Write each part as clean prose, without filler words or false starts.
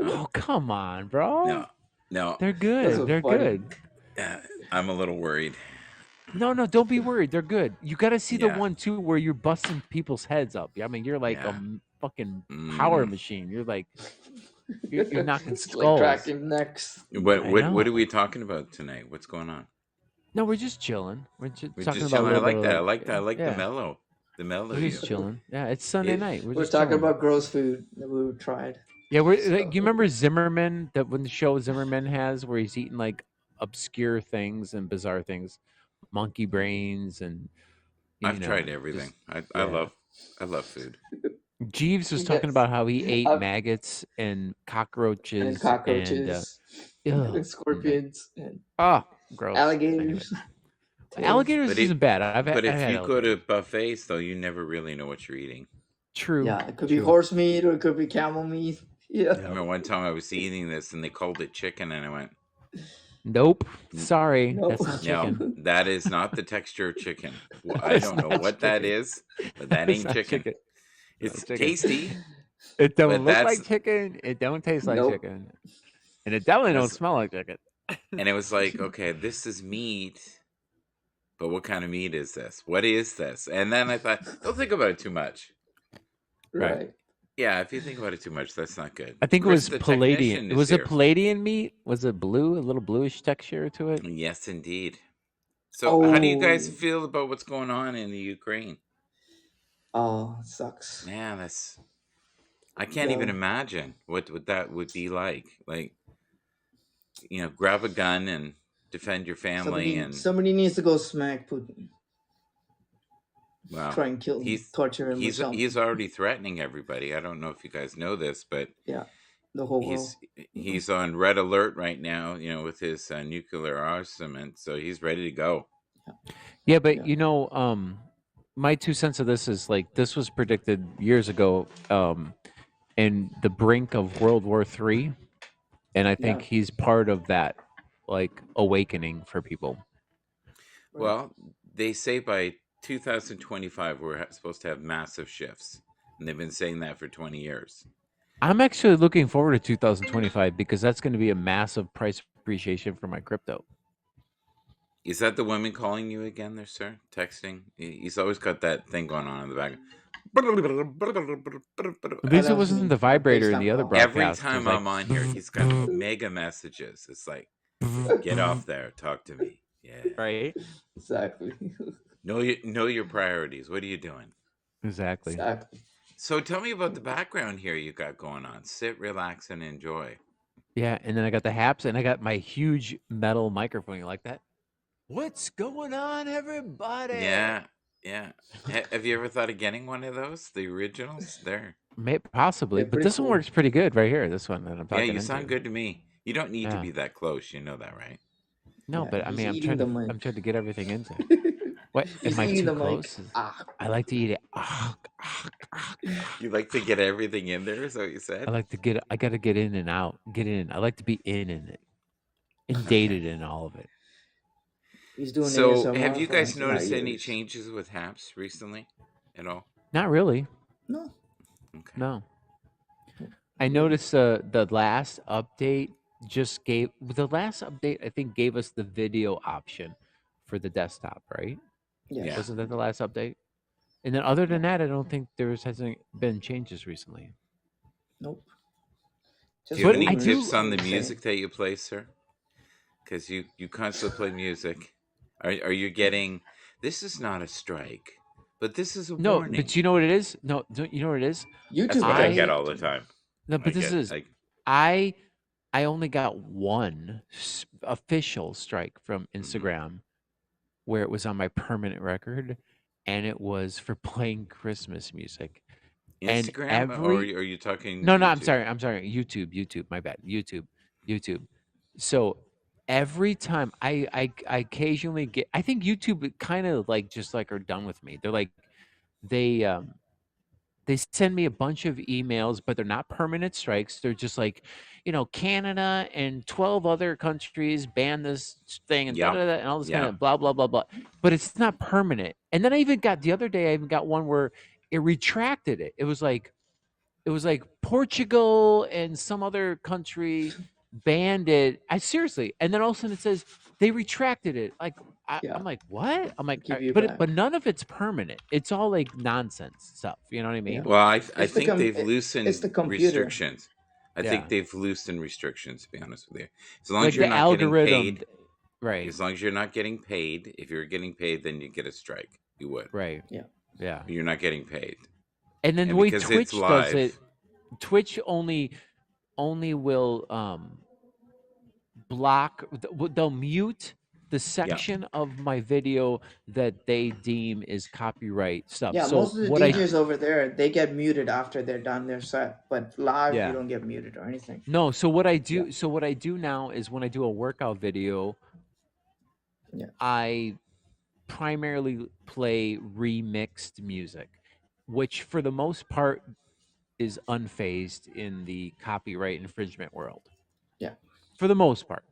Oh, come on, bro. No, no. They're That's good. so They're funny. good. I'm a little worried. No, don't be worried. They're good. You got to see the Yeah, one too where you're busting people's heads up. I mean, you're like a yeah. fucking power Mm. machine. You're like you're knocking It's like skulls. cracking necks. What I what know. what are we talking about tonight? What's going on? No, we're just chilling. We're just We're talking just about a chilling. I little bit like of that. I like like that. I like yeah. the mellow We're just you. chilling. Yeah, it's Sunday It, night. We're We're just talking chilling. about gross food that we tried. Yeah, like, you So remember Zimmerman, that when the show Zimmerman has where he's eating like obscure things and bizarre things, monkey brains and you I've tried know, everything. just I yeah. love food. Jeeves was talking yes, about how he ate I've, maggots and and cockroaches and cockroaches, ugh, and scorpions, and oh, gross. Anyway, alligators. So alligators But it isn't bad. but I've if had you go to alligators. buffets though, you never really know what you're eating. True, yeah, it could be true. horse meat or it could be camel meat. Yeah. I Yep. remember one time I was eating this and they called it chicken and I went, Nope. Sorry, No. that's not no, chicken. that is not the texture of chicken. I That's don't know not what that chicken. is, but that That's ain't not chicken. chicken. It's Not chicken. tasty, It don't but look like that's chicken. It don't taste like Nope. chicken, and it definitely and don't smell like chicken. it was like, okay, this is meat, but what kind of meat is this? What is this? And then I thought, don't think about it too much. Right. Right. Yeah, if you think about it too much, that's not good. I think it Chris, was the Palladian. technician, It is was a here. Palladian meat. Was it blue? A little bluish texture to it. Yes, indeed. So, how do you guys Oh, feel about what's going on in the Ukraine? oh, it sucks. Man, I can't even The imagine what that would be like. Like, grab a gun and defend your family, and somebody needs to go smack Putin, well, try and kill him, he's torture him or he's something. already threatening everybody. I don't know if you guys know this, but Yeah, the whole world. he's he's on red alert right now. With his nuclear armament, so he's ready to go. Yeah, but Yeah. my 2 cents of this is like this was predicted years ago, in the brink of World War III, and I think Yeah. he's part of that like awakening for people. Right. Well, they say by 2025 we're supposed to have massive shifts, and they've been saying that for 20 years. I'm actually looking forward to 2025 because that's going to be a massive price appreciation for my crypto. Is that the woman calling you again there, sir? Texting? He's always got that thing going on in the back. At Oh, least that it was wasn't me. the My vibrator in FaceTime the other call. Every broadcast. It was time like I'm on here, he's got mega messages. It's like, get off there, talk to me. Yeah. right. Exactly. Know your priorities. What are you doing? Exactly. Exactly. So tell me about the background here you got going on. Sit, relax, and enjoy. Yeah, and then I got the haps and I got my huge metal microphone. You like that? What's going on, everybody? Yeah, yeah. Have you ever thought of getting one of those? The originals? There. Possibly, They're but pretty this one cool. works pretty good right here. This one that I'm Yeah, talking you sound into. good to me. You don't need to Yeah. be that close. You know that, right? No, Yeah, but I he's mean, eating the I'm mic. trying to get everything into. What? He's Am I eating too the mic. close? Ah. I like to eat it. You like to get everything in there, is that what you I said? like to get. I got to get in and out. Get in. I like to be in it, Okay. dated in all of it. He's doing So, have ASMR you for guys us, not noticed any yours. changes with Haps recently at all? Not really. No. Okay. No. I noticed the last update I think gave us the video option for the desktop, right? Yes. Yeah. Wasn't that the last update? And then other than Yeah. that, I don't think hasn't been changes recently. Nope. Do Just you have But any I rumors, do. tips I on the would say. music that you play, sir? Because you constantly play music. Are you getting? This is not a strike, but this is a No, warning. but you know what it is? No, you know what it is? That's YouTube what I does get it all the too. time. No, I but this get is like, I only got one official strike from mhm. Instagram where it was on my permanent record, and it was for playing Christmas music. And Instagram, or are you talking no, YouTube? I'm sorry, YouTube, my bad, YouTube. So every time I occasionally get, I think YouTube kind of like just like are done with me. They're like they they send me a bunch of emails, but they're not permanent strikes. They're just like, Canada and 12 other countries ban this thing and da Yeah, da da and all this kind yeah. of blah blah blah blah. But it's not permanent. And then I even got the other day, I even got one where it retracted it. It was like, it was like Portugal and some other country banned it. I seriously, and then all of a sudden it says they retracted it. Like Yeah, I'm like, what? I'm like, give you but back. none of it's permanent. It's all like nonsense stuff. You know what I Yeah, mean? Well, I it's the think they've it's the loosened computer. restrictions. I think Yeah, they've loosened restrictions. To be honest with you, as long as like you're the not getting algorithm, paid, right? as long as you're not getting paid. If you're getting paid, then you get a strike. You would. Right. Yeah, Yeah. But you're not getting paid, And then the and way because it's Twitch does it, live, Twitch only will block they'll mute the yeah, section of my video that they deem is copyright stuff. yeah. So Most of the what I DJs over there, they get muted after they're done their set, but live you yeah. don't get muted or anything. No, Yeah, so what I do now is when I do a workout video, yeah, I primarily play remixed music, which for the most part is unfazed in the copyright infringement world. yeah. For the most part.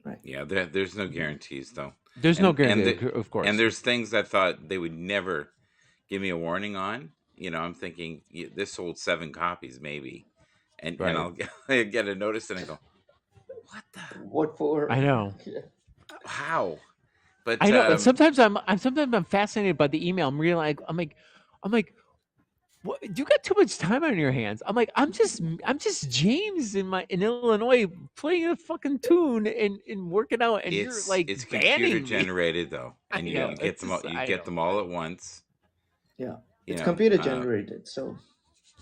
Right. yeah. There's no guarantees though, There's no and guarantee, of and course. there's things I thought they would never give me a warning on. I'm thinking this sold 7 copies maybe, and Right. I'll I get a notice and I go, what the What for? I know. Yeah. how? But I know, and sometimes I'm fascinated by the email. I'm like, what, you got too much time on your hands. I'm just James in Illinois playing a fucking tune and working out, and you're like it's computer banning me. generated though, I and know you get it's them all, just I know at once. Yeah. You It's know, computer generated, so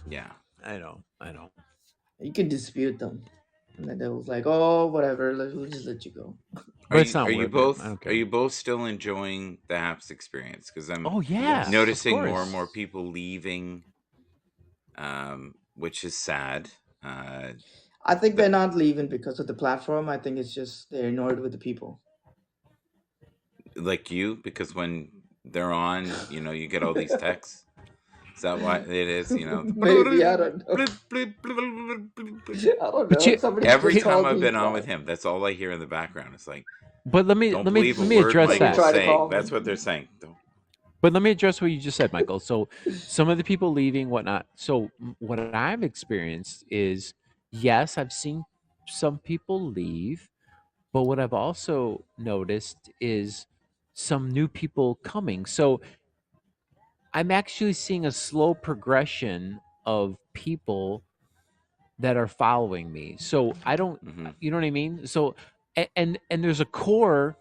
yeah. I know. you can dispute them. And then they was like, oh, whatever, we'll just let you go. But it's not Are you worth it. I both don't care. still enjoying the apps experience? Because I'm Oh yeah, Yes. of noticing more and course. more people leaving, which is sad. I think But they're not leaving because of the platform. I think it's just they're annoyed with the people. like you, because when they're on, you get all these texts. Is that why it is? Maybe, I don't know. I don't But know. you, Somebody Every just can, time called I've me been on with twice. him, that's all I hear in the background. It's like, but don't believe a let me word address Somebody that. Michael's tried to saying. call That's me. what they're saying. Don't. But let me address what you just said, Michael. So, some of the people leaving, whatnot. So, what I've experienced is, yes, I've seen some people leave, but what I've also noticed is some new people coming. So, I'm actually seeing a slow progression of people that are following me. So, I don't, Hmm. you know what I mean? So, and there's a core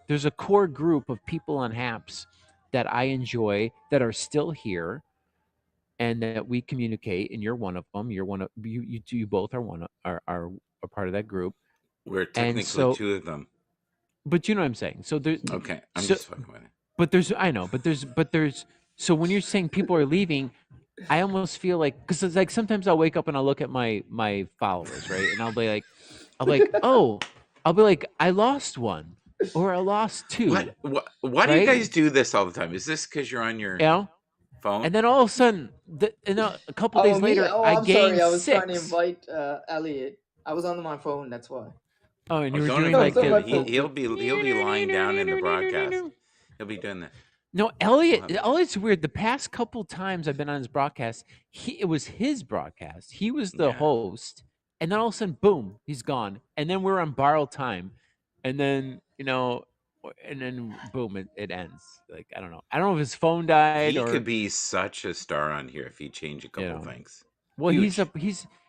group of people on Haps that I enjoy that are still here and that we communicate, and you're one of them. You're one of you both are one of, are a part of that group. We're And technically so, 2 of them. but you know what I'm saying. So there, Okay, I'm so just fucking with it. but there's I know, but there's so when you're saying people are leaving, I almost feel like because it's like sometimes I'll wake up and I'll look at my followers, right, and I'll be like, oh, I'll be like, I lost one or I lost two, Why do you right? guys do this all the time? Is this because you're on You your know, phone? and then all of a sudden, a couple Oh, days me? later, Oh, I I'm sorry. gained I was trying to six. invite Elliot. I was on my phone. That's why. Oh, and Oh, you were don't doing I invite was like on him. my He phone. he'll be lying down in the broadcast. He'll be doing that. No, We'll Elliot. have it. Elliot's weird. The past couple times I've been on his broadcast, it was his broadcast. He was the Yeah. host, and then all of a sudden, boom, he's gone. And then we're on borrowed time, and then and then boom, it ends. Like I don't know. I don't know if his phone died He or could be such a star on here if he changed a you couple know. things. Well, Huge.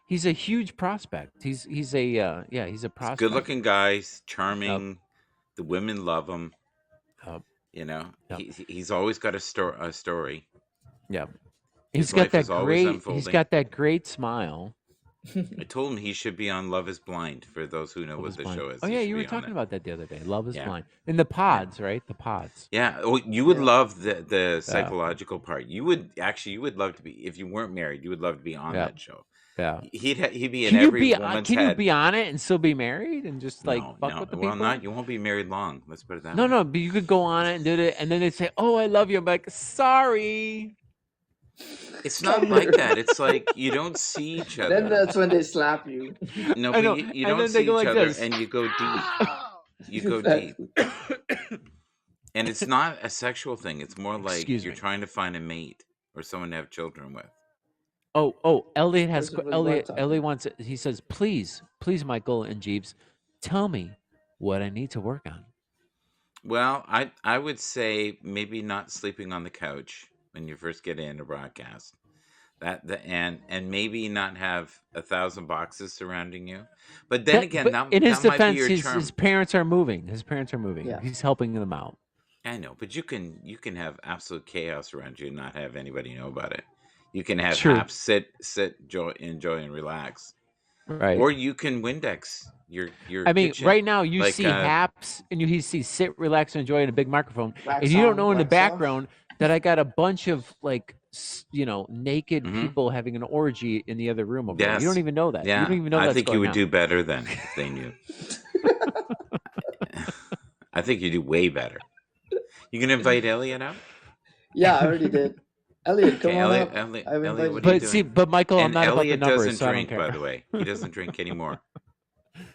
he's a huge prospect. He's a yeah, he's a He's a good prospect. looking guy, Yep, charming. The women love him. yep, yep, He's always got a story. yep. His life is always He's unfolding. got that great smile. I told him he should be on Love Is Blind. For those who know Love what is the Blind. show is, Oh he yeah, should you were be on talking it. about that the other day. Love is Yeah, Blind. In the yeah, pods, right? The pods. yeah. Oh, you would Yeah. love the Yeah. psychological part. You would love to be, if you weren't married. You would love to be on Yeah. that show. Yeah. He'd be in every woman's Can you head. be on it and still be married and just like No, fuck no. with the Well, people? not you won't be married long. Let's put it that No, way. no, but you could go on it and do it and then they say, "Oh, I love you." I'm like, "Sorry." It's not like that. It's like you don't see each Then other. that's when they slap you. No, I but know. you And don't then they see go each like other, this. and you go deep. You go deep, Exactly. and it's not a sexual thing. It's more like Excuse you're me. trying to find a mate or someone to have children with. Elliot has First of all, you are Elliot. talking. Elliot wants it. He says, "Please, please, Michael and Jeeves, tell me what I need to work on." Well, I would say maybe not sleeping on the couch when you first get in a broadcast. And maybe not have 1,000 boxes surrounding you. But then again, But in his that might be defense, your his charm. parents are moving. His parents are moving. Yeah. He's helping them out. I know, but you can have absolute chaos around you and not have anybody know about it. You can have True. Hap sit, enjoy, and relax, Right. or you can Windex your I mean, kitchen right now you like see Haps and you see sit, relax, and enjoy in a big microphone, and Wax you don't on, know in the wax off. background that I got a bunch of like naked Mhm. people having an orgy in the other room over there. You Yes. don't even know that. You Yeah, don't even know I that's think you going would on. do better then if they knew. I think you do way better. You can invite Elliot out. Yeah, I already did. Elliot, come Okay, on Elliot, up. Elliot, I've Elliot, invited what are you But you. see, doing? but Michael, I'm And not about the Elliot numbers, doesn't so I don't drink, care. by the way. He doesn't drink anymore.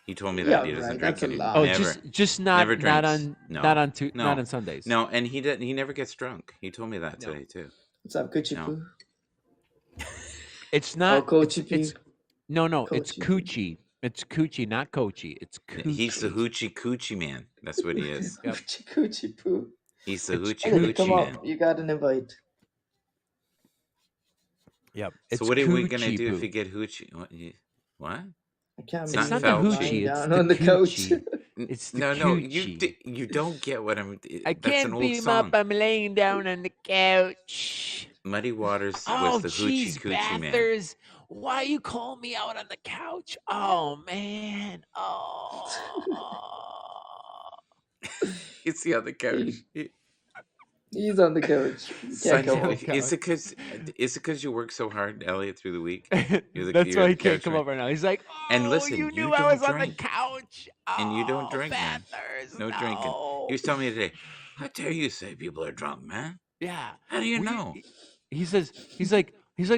He told me Yeah, that he doesn't right. drink That's a anymore. lie. Oh, Never, just never not drinks. on No, not no, on Sundays. no. And he didn't. He never gets drunk. He told me that No. today too. What's up, Coochie No. Poo? It's Oh, not. Coachy It's Poo. no. It's Coachy Poo. coochie. It's coochie, not coachy. It's He's the coochie. hoochie coochie man. That's what he is. Yep. Coochie Poo. He's the It's hoochie Elliot, come coochie coochie. man. up. You got an invite. Yep. So It's what are we gonna coochie do if poo. you get hoochie? What? I can't It's believe not that the you're Seinfeld. lying hoochie. It's down the on the couch. coochie. It's the No. coochie. You don't get what I'm. I That's an can't old beat him up. song. I'm laying down on the couch. Muddy Waters was Oh, the hoochie jeez, coochie man. Bathers. Why you call me out on the couch? Oh, man. Oh. He's the other couch. He's on the couch. You can't He's come on the up. couch. Is it because you work so hard, Elliot, through the week? That's You're why the he can't couch come man. up right now. He's like, And oh, listen, you you knew I don't was on the drink, couch. and you don't Oh, drink, man. Bathers. No drinking. He No. was telling me today. How dare you say people are drunk, man? Yeah. How do you We, know? he says, he's like,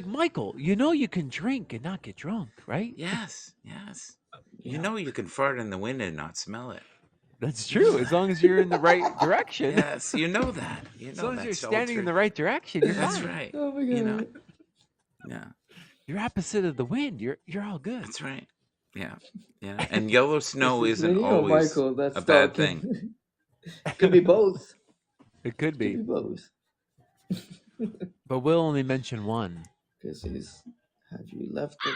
Michael, you know you can drink and not get drunk, right? Yes. You Yeah. know you can fart in the wind and not smell it. That's true. As long as you're in the right direction. Yes, you know that. You As know long as that you're standing in shelter. the right direction, you're That's fine. right. Oh my god. You know. Yeah, You're opposite of the wind. You're all good. that's right. Yeah. And yellow Is snow this isn't me or always Michael that's a bad talking? thing. Could be both. It could Could be, be both. but we'll only mention one. Because he's. Have you left the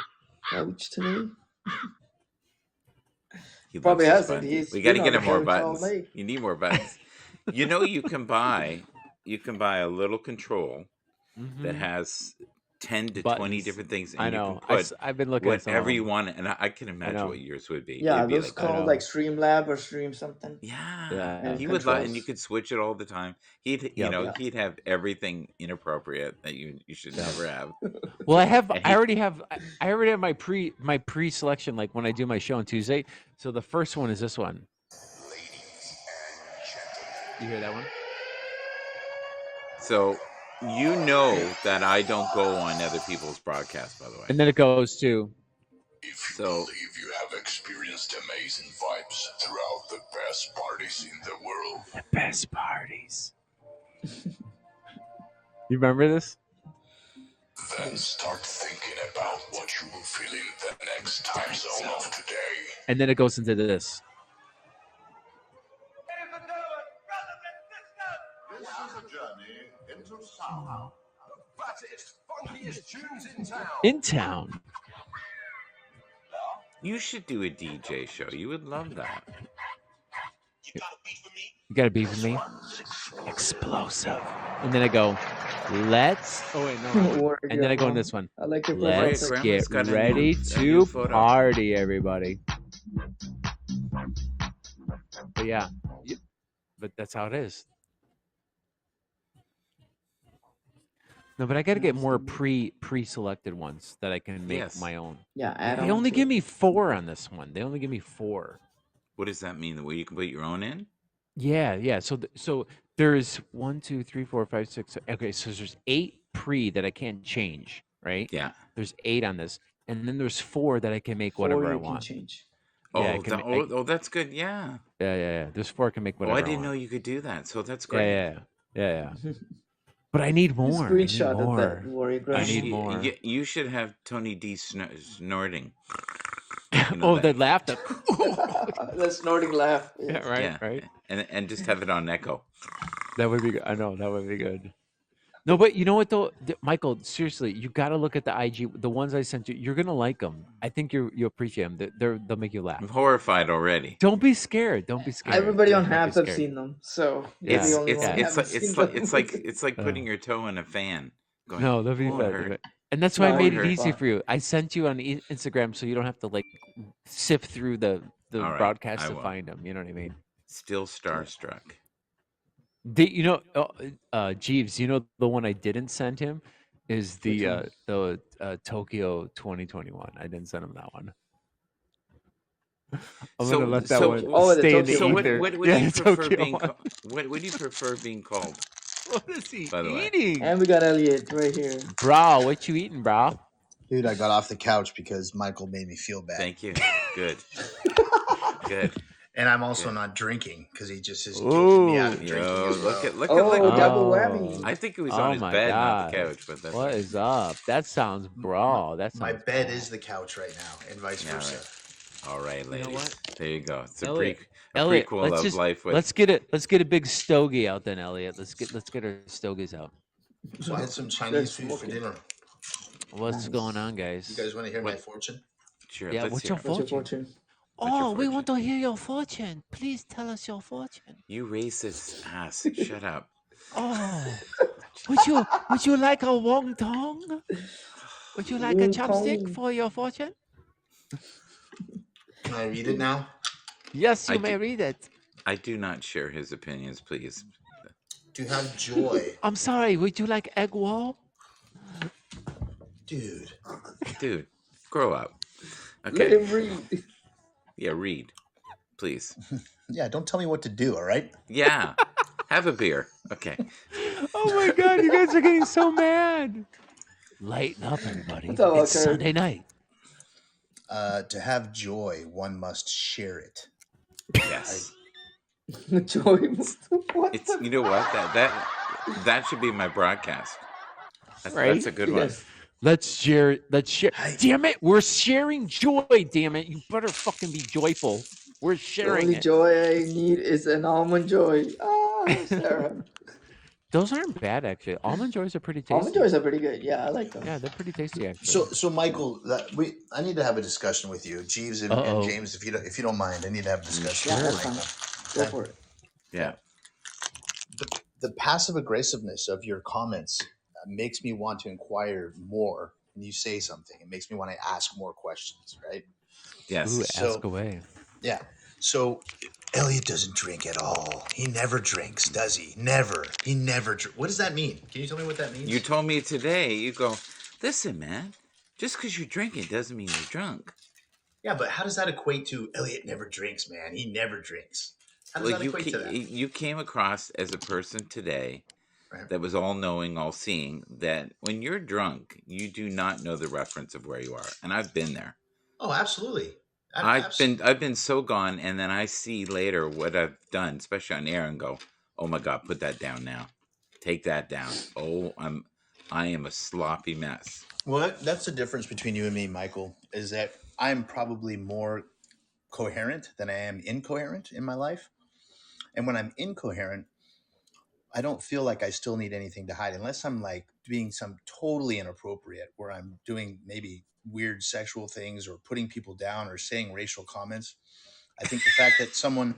couch today? He Probably loves his hasn't. buttons. He's We got to been on get the him more couch all buttons. day. You need more buttons. You know, you can buy a little control that Mhm. has 10 to 20 Buttons. different things, and I you know. can put I've been looking at some of whatever you them. want, and I can imagine know. what yours would be. Yeah, It'd be those like, I called know. like Streamlab or Stream something. yeah, Yeah. he would like, and you Controls. could switch it all the time. He'd, Yep. Yeah. he'd have everything inappropriate that you should Yeah. never have. Well, And I already have my pre selection like when I do my show on Tuesday. So the first one is this one. You hear that one? So you know that I don't go on other people's broadcasts, by the way. And then it goes to If you So- believe you have experienced amazing vibes throughout the best parties in the world, the best parties. You remember this? then start thinking about what you will feel in the next time zone of today. And then it goes into this. This is a journey into sound. The fattest, funkiest tunes in town. In town. You should do a DJ show. You would love that. You got to be with me. Explosive. And then I go, let's. Oh wait, no. Work And then I go in on- this one. I like your profile Let's picture. get Grandma's got a ready new to photo. party, everybody. But yeah, but that's how it is. No, but I got to get more pre-selected ones that I can make Yes. my own. Yeah, add They on only to give it. me 4 on this one. They only give me 4. What does that mean? The way you can put your own in? Yeah. So there's 1, 2, 3, 4, 5, 6. Okay, so there's 8 pre that I can't change, right? Yeah. There's 8 on this, and then there's 4 that I can make 4 whatever I you can want. change. Yeah, I Oh, can that's good. Yeah. Yeah. There's 4 I can make Oh, whatever I didn't know want. you could do that. So that's great. Yeah. But I need You more. I need screenshotted that more. worry I grandma. need more. You should have Tony D snorting. You know Oh, that. that laugh. That. The snorting laugh. Yeah, Yes. right, Yeah, right. and just have it on echo. That would be good. I know that would be good. No, but you know what though, Michael? Seriously, you got to look at the IG, the ones I sent you. You're gonna like them. I think you appreciate them. They'll make you laugh. I'm horrified already. Don't be scared. Don't be scared. Everybody on Don't be Habs have scared. seen them, so you're Yeah, the It's only it's one who yeah. it's haven't like seen it's like them. it's like Uh, putting your toe in a fan. Going, no, they'll be oh, it fun. hurt. And that's why I No, made you're it easy fine. for you. I sent you on Instagram so you don't have to like sift through the All right, broadcast I to will. find them. You know what I mean? Still starstruck. You know, Jeeves. You know the one I didn't send him is Which the Tokyo 2021. I didn't send him that one. I'm gonna let that one Oh, the stay in the Tokyo one. ether. what do Yeah, you the prefer Tokyo being one. what would you prefer being called? What is he By the way. eating? And we got Elliot right here. Bro, what you eating, bro? Dude, I got off the couch because Michael made me feel bad. Thank you. Good. Good. And I'm also Yeah. not drinking because he just is guilting me out of Ooh. drinking Yo, as well. look Oh, at double Oh. whammy. I think it was Oh on his my bed, not God. the couch. But that's What is up? That sounds bro. That sounds My bed bro. is the couch right now, and vice Yeah, versa. all right, know ladies. what? There you go. It's Elliot, a Elliot, prequel of life with. let's get a big stogie out then, Elliot. Let's get our stogies out. So I had some Chinese food for smoking. dinner. What's Nice. going on, guys? You guys want to hear my What? fortune? Sure. Yeah, let's what's hear your it. What's your fortune? fortune? What's your Oh, we want to fortune? hear your fortune. Please tell us your fortune. You racist ass. Shut up. Oh, would you like a wonton? Would you like a Wong chopstick Tong. for your fortune? Can I read it now? Yes, you I may do- read it. I do not share his opinions, please. To have joy. I'm sorry. Would you like egg roll? Dude. Dude, grow up. Let Okay. him read. Yeah, read. Please. Yeah, don't tell me what to do, all right? Yeah. Have a beer. Okay. Oh my God, you guys are getting so mad. Lighten up, everybody. What's up, It's Walker? Sunday night. To have joy, one must share it. Yes. Joy. What? It's you know what? That should be my broadcast. Right? That's a good one. Yes. Let's share. Let's share. Hey. Damn it, we're sharing joy. Damn it, you better fucking be joyful. We're The sharing only it. joy I need is an almond joy. Ah, Sarah. Those aren't bad actually. Almond joys are pretty tasty. Almond joys are pretty good. Yeah, I like them. Yeah, they're pretty tasty actually. So Michael, I need to have a discussion with you, Jeeves and James, if you don't mind. I need to have a discussion. Yeah, with that's you fine. right now. Go for it. Yeah. The passive aggressiveness of your comments makes me want to inquire more when you say something. It makes me want to ask more questions, right? Yes. Ooh, So- ask away. Yeah. So Elliot doesn't drink at all. He never drinks, does he? Never. He never. What does that mean? Can you tell me what that means? You told me today, you go, listen, man, just because you're drinking doesn't mean you're drunk. Yeah, but how does that equate to Elliot never drinks, man? He never drinks. How does Well, that equate to that? you came across as a person today Right. that was all knowing, all seeing, that when you're drunk, you do not know the reference of where you are. And I've been there. Oh, absolutely. I've been so gone, and then I see later what I've done, especially on air, and go, "Oh my God, put that down now, take that down." Oh, I am a sloppy mess. Well, that's the difference between you and me, Michael, is that I'm probably more coherent than I am incoherent in my life. And when I'm incoherent, I don't feel like I still need anything to hide unless I'm like doing some totally inappropriate where I'm doing maybe weird sexual things or putting people down or saying racial comments. I think the fact that someone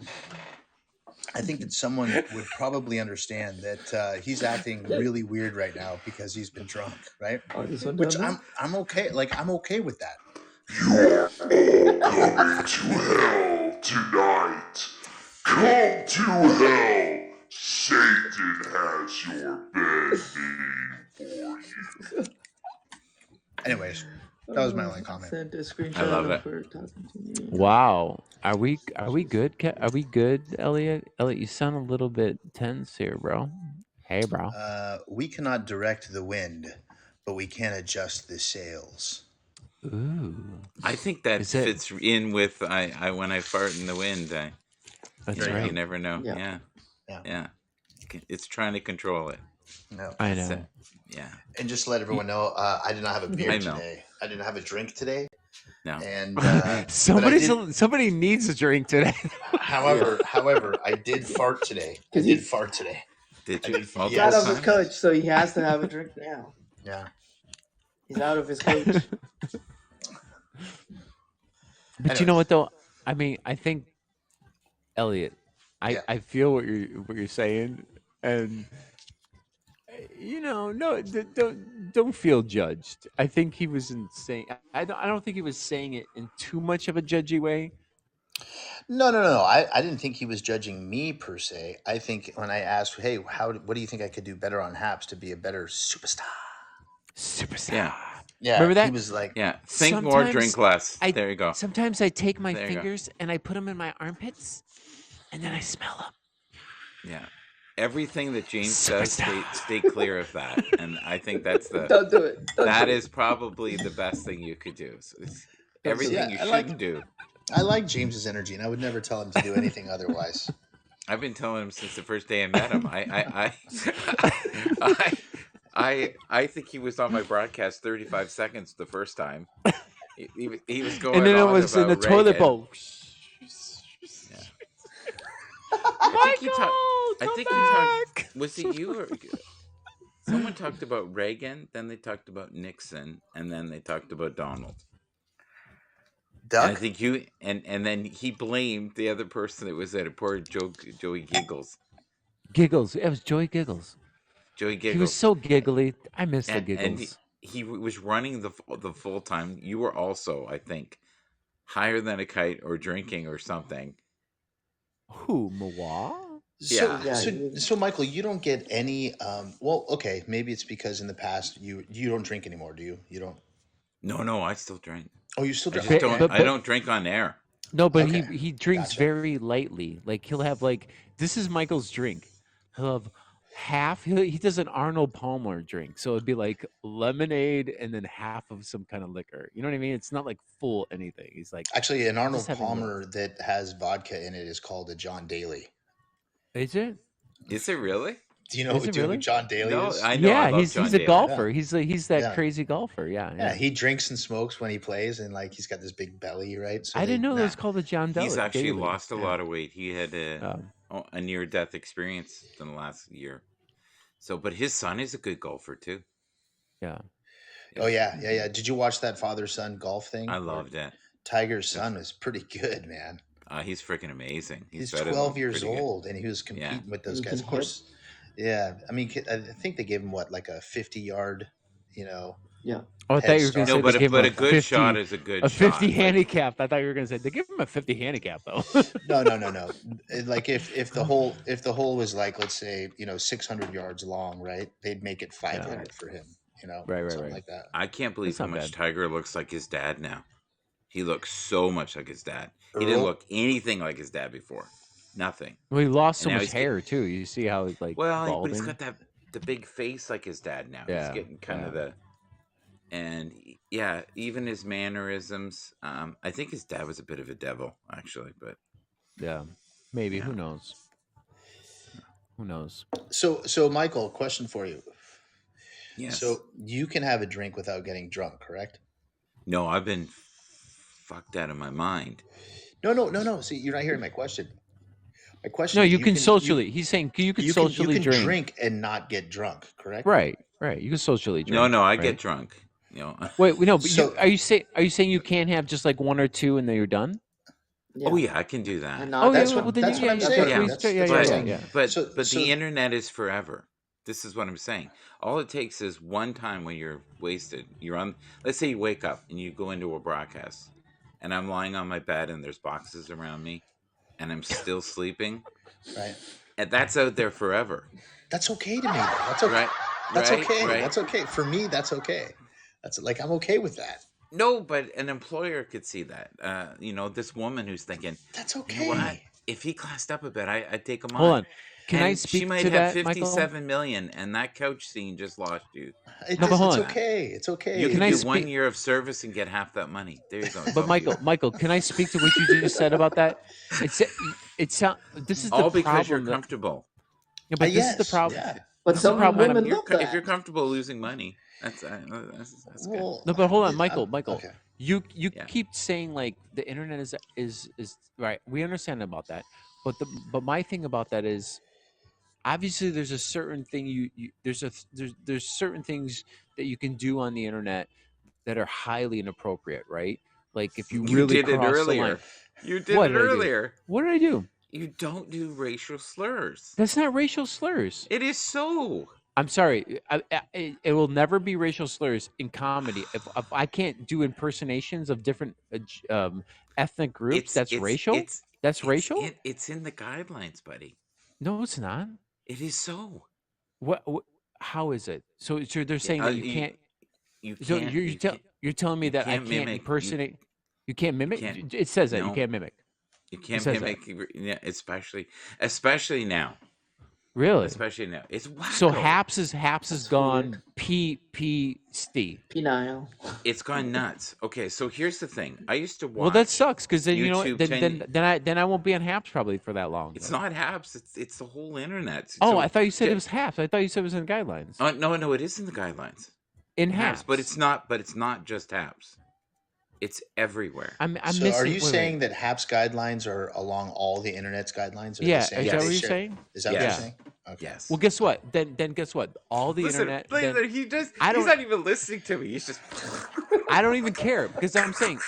would probably understand that he's acting really weird right now because he's been drunk, right? Oh, this one Which done I'm okay. Like I'm okay with that. You're all going to hell tonight. Come to hell. Satan has your bed made for you. Anyways, that was my only comment. Sent a screenshot I love of it. her talking to me. Wow. Are we good? Are we good, Elliot? Elliot, you sound a little bit tense here, bro. Hey, bro. We cannot direct the wind, but we can adjust the sails. Ooh. I think that Is it- fits in with I when I fart in the wind. That's Right. right. You never know. Yeah. Yeah. Yeah. Yeah. It's trying to control it. No. I That's it. know. Yeah. And just to let everyone know, I did not have a beer I know. today. I didn't have a drink today. No. And but I did. Somebody needs a drink today. However, I did fart today. I 'Cause he- did fart today. Did I you? did. He's Multiple out of his times? coach, so he has to have a drink now. Yeah. He's out of his coach. But you know what though? I mean, I think Elliot, Yeah. I feel what you're saying, and no, don't feel judged. I think he was saying. I don't think he was saying it in too much of a judgy way. No. I didn't think he was judging me per se. I think when I asked, hey, what do you think I could do better on Haps to be a better superstar? Superstar. Yeah. Yeah. Remember that? He was like, Yeah. Think more, drink less. There you go. Sometimes I take my There you go. fingers and I put them in my armpits, and then I smell them. Yeah. Everything that James does, Superstar. stay clear of that. And I think that's Don't do it. that is probably the best thing you could do. So it's everything you shouldn't do. I like James's energy, and I would never tell him to do anything otherwise. I've been telling him since the first day I met him. I think he was on my broadcast 35 seconds the first time. He was going And then it on was in the about toilet Reagan. bowl. I think he talked. Was it you or someone talked about Reagan? Then they talked about Nixon, and then they talked about Donald. And I Duck? think you and then he blamed the other person that was at it. Poor Joey Giggles. Giggles. It was Joey Giggles. Joey Giggles. He was so giggly. I miss the and giggles. he was running the full time. You were also, I think, higher than a kite or drinking or something. Who, Mawa? Yeah. So Michael, you don't get any. Well, okay, maybe it's because in the past you don't drink anymore, do you? You don't. No, I still drink. Oh, you still I drink? just Okay. don't. I don't drink on air. No, but Okay. he drinks Gotcha. very lightly. Like he'll have this is Michael's drink. He'll have half. He does an Arnold Palmer drink, so it'd be like lemonade and then half of some kind of liquor. You know what I mean? It's not like full anything. He's like, Actually, an Arnold just having a Palmer that has vodka in it is called a John Daly. is it? Is it really? Do you know Is it really? who John Daly No, is? I know. I Yeah, love he's John a Daly. golfer. He's that Yeah. crazy golfer. Yeah, Yeah, he drinks and smokes when he plays, and like he's got this big belly, right? So I didn't know nah. it was called a John Daly. He's actually Daly. lost a Yeah. lot of weight. He had a near-death experience in the last year. So, but his son is a good golfer too. Yeah. Oh yeah. Did you watch that father-son golf thing? I loved it. Tiger's son was pretty good, man. He's freaking amazing. He's better than 12 years pretty good. old, and he was competing with those He guys. can Of course, yeah. I mean, I think they gave him like a 50-yard, Oh, I thought you were going to No, say No, they but gave a him a good 50 shot is a good a 50 shot. Like, handicap. I thought you were going to say they give him a 50 handicap though. No. Like if the hole was like, let's say 600 yards long, right? They'd make it 500 for him. Right, something right. like that. I can't believe That's how not much bad. Tiger looks like his dad now. He looks so much like his dad. He Earl? didn't look anything like his dad before. Nothing. Well, he lost so And now much he's getting- hair too. You see how he's like Well, but balding? he's got the big face like his dad now. Yeah, He's getting kind of yeah. and yeah, even his mannerisms. I think his dad was a bit of a devil, actually, but Yeah, maybe. Yeah. Who knows? Who knows? So Michael, question for you. yes. So you can have a drink without getting drunk, correct? No, I've been fucked out of my mind. No. See, you're not hearing my question. My question No, is you can socially. He's saying you can socially you can drink. drink and not get drunk, correct? Right. You can socially drink. No, I right? get drunk. Wait, no, but So- are you saying you can't have just like one or two and then you're done? Oh yeah, I can do that. And Oh, that's yeah, what well, then that's yeah, what I'm yeah, saying. yeah, That's yeah, what yeah, I'm yeah, saying. yeah. But So- the so- internet is forever. This is what I'm saying. All it takes is one time when you're wasted. You're on. Let's say you wake up and you go into a broadcast, and I'm lying on my bed and there's boxes around me, and I'm still sleeping. Right. And that's out there forever, That's okay to me. That's okay. right? That's Right? okay. Right? That's okay. For me, that's okay. That's like I'm okay with that. No, but an employer could see that. This woman who's thinking, That's you okay. know what? If he classed up a bit, I'd take him Hold on. on. Can I And speak she might to have that, Michael? 57 million, and that couch scene just lost you. No, but hold It's on. okay. It's okay. You Can can I do speak- 1 year of service and get half that money. There you go. It's But all Michael, can I speak to what you just said about that? This is all the because you're problem. comfortable. Yeah, but this is the Yes, problem. yeah. But This is the some problem when women I'm love If you're that. comfortable losing money, that's good. Well, no, but hold on, Michael. okay. You Yeah. keep saying like the internet is right. We understand about that, but my thing about that is obviously there's a certain thing there's certain things that you can do on the internet that are highly inappropriate, right? Like if you You really did it cross the line. earlier. You did What it did I do? earlier. What did I do? You don't do racial slurs. That's not racial slurs. It is so. I'm sorry. It will never be racial slurs in comedy. If I can't do impersonations of different ethnic groups, It's that's it's racial. it's That's racial. it's in the guidelines, buddy. No, it's not. It is so. What? How is it? So they're saying that you You can't. you So can't you can't you're telling me you that I can't can't mimic impersonate. You can't you mimic. can't It says that you no can't mimic. you It can't says that. mimic, yeah, especially now. Really? Especially now. It's So wacko. Haps is That's gone weird. PPST. Penile. It's gone nuts. Okay, so here's the thing. I used to Well, that watch sucks because then you know what? YouTube 10. Then I won't be on Haps probably for that long. It's Though. not Habs. It's the whole internet. Oh, I So thought you said it ju- was Haps. I thought you said it was in the guidelines. no, it is in the guidelines. In Habs, but Haps. it's not. But it's not just Habs. It's everywhere. I'm So are missing. you Wait, saying wait. that HAPS guidelines are along all the internet's guidelines? Are they Yeah, saying is that that what they you're share? saying? Is that what you're Yes. Yeah. saying? Okay. Yes. Well, guess what? Then guess what? All the Listen, internet. Then he just I he's don't. not even listening to me. He's just I don't even care because I'm saying.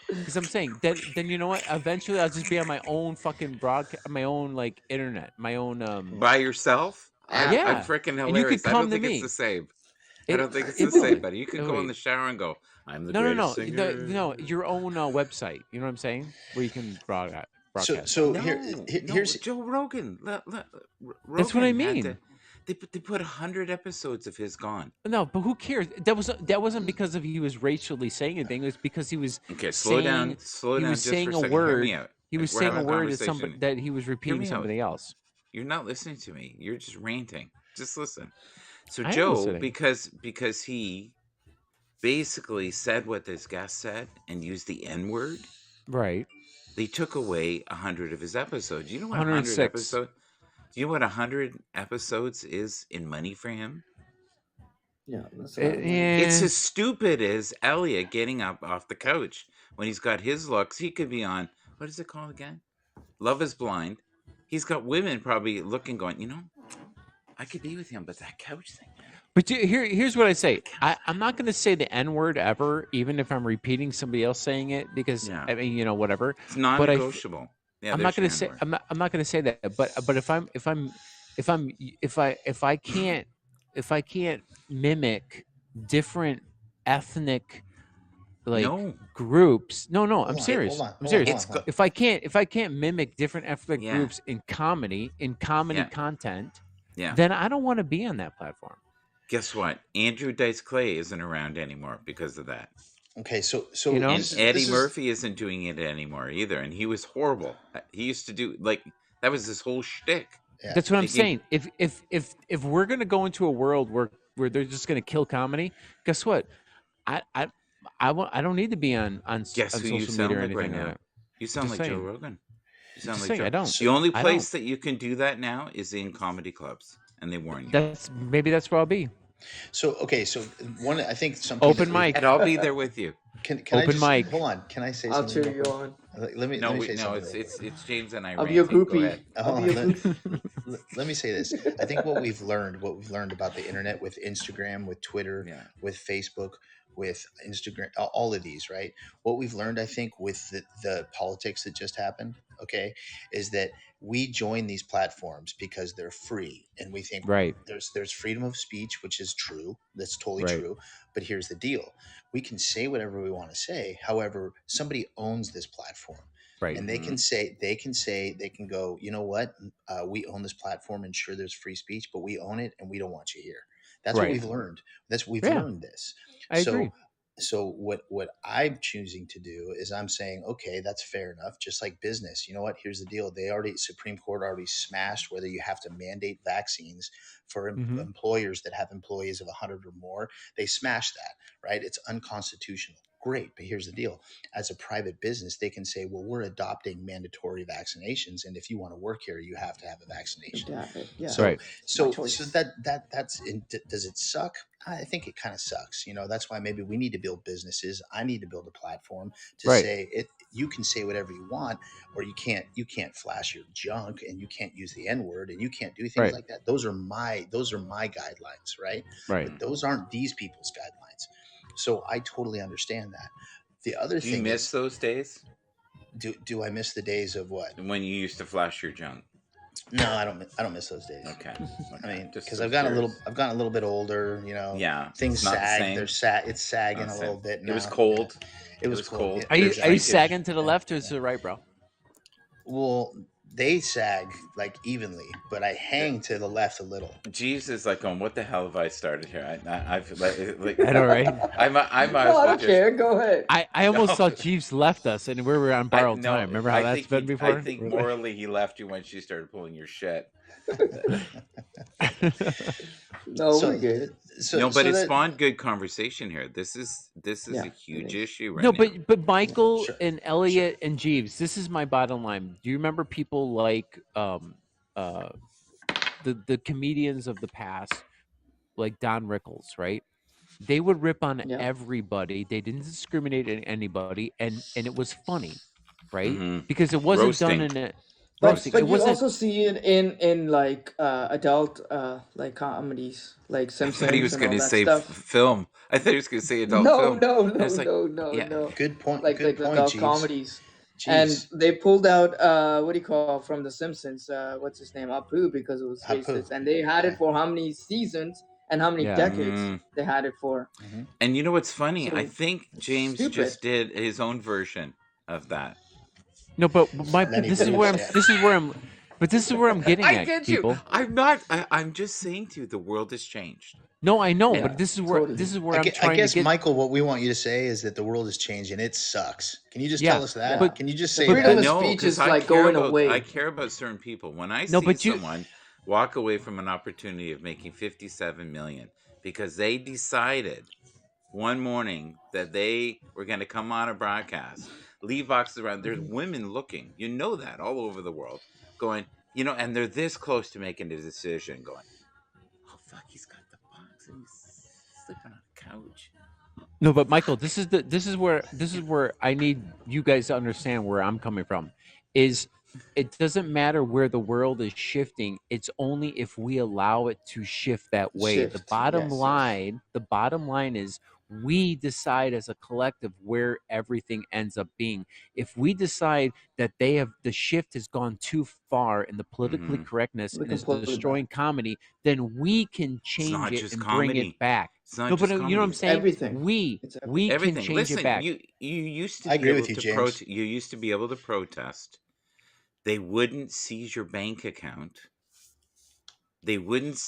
Because I'm saying then you know what? Eventually I'll just be on my own fucking broadcast, my own like internet, my own by yourself. I'm yeah. freaking And you could hilarious. I don't come to think it's the me. same. I It don't think it's it the will same, be. buddy. You It could will go in be. the shower and go, "I'm the No, greatest your singer." own website. You know what I'm saying? Where you can So broadcast so stuff. No, here's Joe Rogan. That's what I Rogan had to. mean. They put 100 episodes of his gone. No, but who cares? That wasn't because of he was racially saying anything. It was because he was Okay, saying slow he down was just for saying a a second. Hear me word. out. He was We're saying having a a word that somebody conversation. that he was Hear repeating me out. somebody else. You're not listening to me. You're just ranting. Just listen. So I am Joe, listening. because he basically said what this guest said and used the N word, Right. they took away 100 of his episodes. You know what 100 106. episodes? Do you know what 100 episodes is in money for him? Yeah, that's a lot of money. It's Yeah. as stupid as Elliot getting up off the couch when he's got his looks. He could be on, what is it called again? Love is Blind. He's got women probably looking, going, I could be with him, but that couch thing, man. But here's what I say. I'm not going to say the N word ever, even if I'm repeating somebody else saying it, because Yeah. I mean, whatever. It's But non-negotiable. Yeah, I'm not there's going to your say N-word. I'm not going to say that. But if I can't mimic different ethnic like No. groups, no, I'm Hold on, serious. hold on, I'm hold on, serious. hold on, hold on. If I can't mimic different ethnic Yeah. groups in comedy Yeah. content, Yeah. then I don't want to be on that platform. Guess what? Andrew Dice Clay isn't around anymore because of that. Okay, so You know? And Eddie this is- Murphy isn't doing it anymore either, and he was horrible. He used to do that was his whole shtick. Yeah. That's what I'm Making- saying. If we're gonna go into a world where they're just gonna kill comedy, guess what? I don't need to be on Guess who social you sound media or like right anything now? like that. You sound Just like Joe saying. Rogan. You sound Just like saying, Joe. I don't. The only I place don't. that you can do that now is in comedy clubs, and they warn you. That's where I'll be. So okay, so I think something Open that we- mic. And I'll be there with you. Can I Open just mic. hold on? Can I say I'll something? cheer real you quick? on. Let me No, say something. real it's quick. James and I. I'll be a ranting. Go groupie. ahead. I'll Hold be a on, groupie. let me say this. I think what we've learned about the internet with Instagram, with Twitter, Yeah. with Facebook, with Instagram, all of these, right? What we've learned, I think, with the politics that just happened, okay, is that we join these platforms because they're free, and we think Right. there's freedom of speech, which is true. That's totally Right. true. But here's the deal: we can say whatever we want to say. However, somebody owns this platform. Right. And they can go, you know what? We own this platform, and sure, there's free speech, but we own it, and we don't want you here. That's what Right. we've learned. We've Yeah. learned this. I agree. So what I'm choosing to do is I'm saying, okay, that's fair enough. Just like business, you know what? Here's the deal. Supreme Court already smashed whether you have to mandate vaccines for employers that have employees of 100 or more. They smashed that, right? It's unconstitutional. Great, but here's the deal. As a private business, they can say, well, we're adopting mandatory vaccinations, and if you want to work here, you have to have a vaccination. Yeah. So Right. My so choice. that's does it suck? I think it kind of sucks. That's why maybe we need to build businesses. I need to build a platform to Right. say it. You can say whatever you want, or you can't flash your junk, and you can't use the N word, and you can't do things Right. like that. Those are my guidelines, right? Right. But those aren't these people's guidelines. So I totally understand that. The other Do you thing miss is, those days do I miss the days of what? when you used to flash your junk? No, I don't. I don't miss those days. Okay. I mean, Just because so I've gotten curious. a little bit older. Yeah, things it's not the sag. same. It's sagging Not a the little same. bit It now. was cold. It was cold. cold. Are you There's are you shrinkage. sagging to the left or to Yeah. the right, bro? Well, they sag like evenly, but I hang to the left a little. Jeeves is like, going, what the hell have I started here? I've like, I know, right? I might as No, I well don't just. care. Go ahead. I almost No. thought Jeeves left us and we were on borrowed No, time. Remember how I that's think been before? I think morally he left you when she started pulling your shit. No, So- we're good. No, but it that- spawned good conversation here. This is Yeah, a it huge is. issue right No, now. but Michael Sure, and Elliot and Jeeves, this is my bottom line. Do you remember people like the comedians of the past, like Don Rickles, right? They would rip on Yeah. everybody. They didn't discriminate in anybody, and it was funny, right? Mhm. Because it wasn't Roasting. done in a But roasting. It you wasn't. also see it in like adult like comedies like I thought he Simpsons was and going all to that say stuff. film. I thought he was going to say adult No, film. no, And no, it's like, no, yeah. no. good point. Like good point, adult Jeeves. comedies. Jeeves. And they pulled out what do you call from the Simpsons? What's his name? Apu, because it was Apu. racist, and they had it for how many seasons and how many Yeah. decades Mm. they had it for. And you know what's funny? So I think it's James stupid. just did his own version of that. No, but Then he this is believes where I'm. it. This is where I'm. But this is where I'm getting I at, get people. you. I'm not. I'm just saying to you, the world has changed. No, I know, Yeah, but this is where totally. I'm I trying guess, to get. Michael, what we want you to say is that the world is changing. It sucks. Can you just Yeah, tell us that? Yeah. Can you just The say freedom that? of No, speech because is I like care going about. away. I care about certain people. When I No, see but you- someone walk away from an opportunity of making 57 million because they decided one morning that they were going to come on a broadcast, leave boxes around. There's women looking, that all over the world, going, and they're this close to making a decision, going, oh fuck, he's got the box and he's sleeping on a couch. No, but Michael, this is where I need you guys to understand where I'm coming from. Is it doesn't matter where the world is shifting. It's only if we allow it to shift that way. The Shift, bottom yes. line is we decide as a collective where everything ends up being. If we decide that the shift has gone too far in the politically Mhm. correctness We and can is pull it destroying back. comedy, then we can not change it just and bring comedy. it back. It's not No, just but you know what I'm comedy. saying? Everything. We It's we can Everything. change Listen, it back. you used to I be agree able with you, to James. you used to be able to protest. They wouldn't seize your bank account. They wouldn't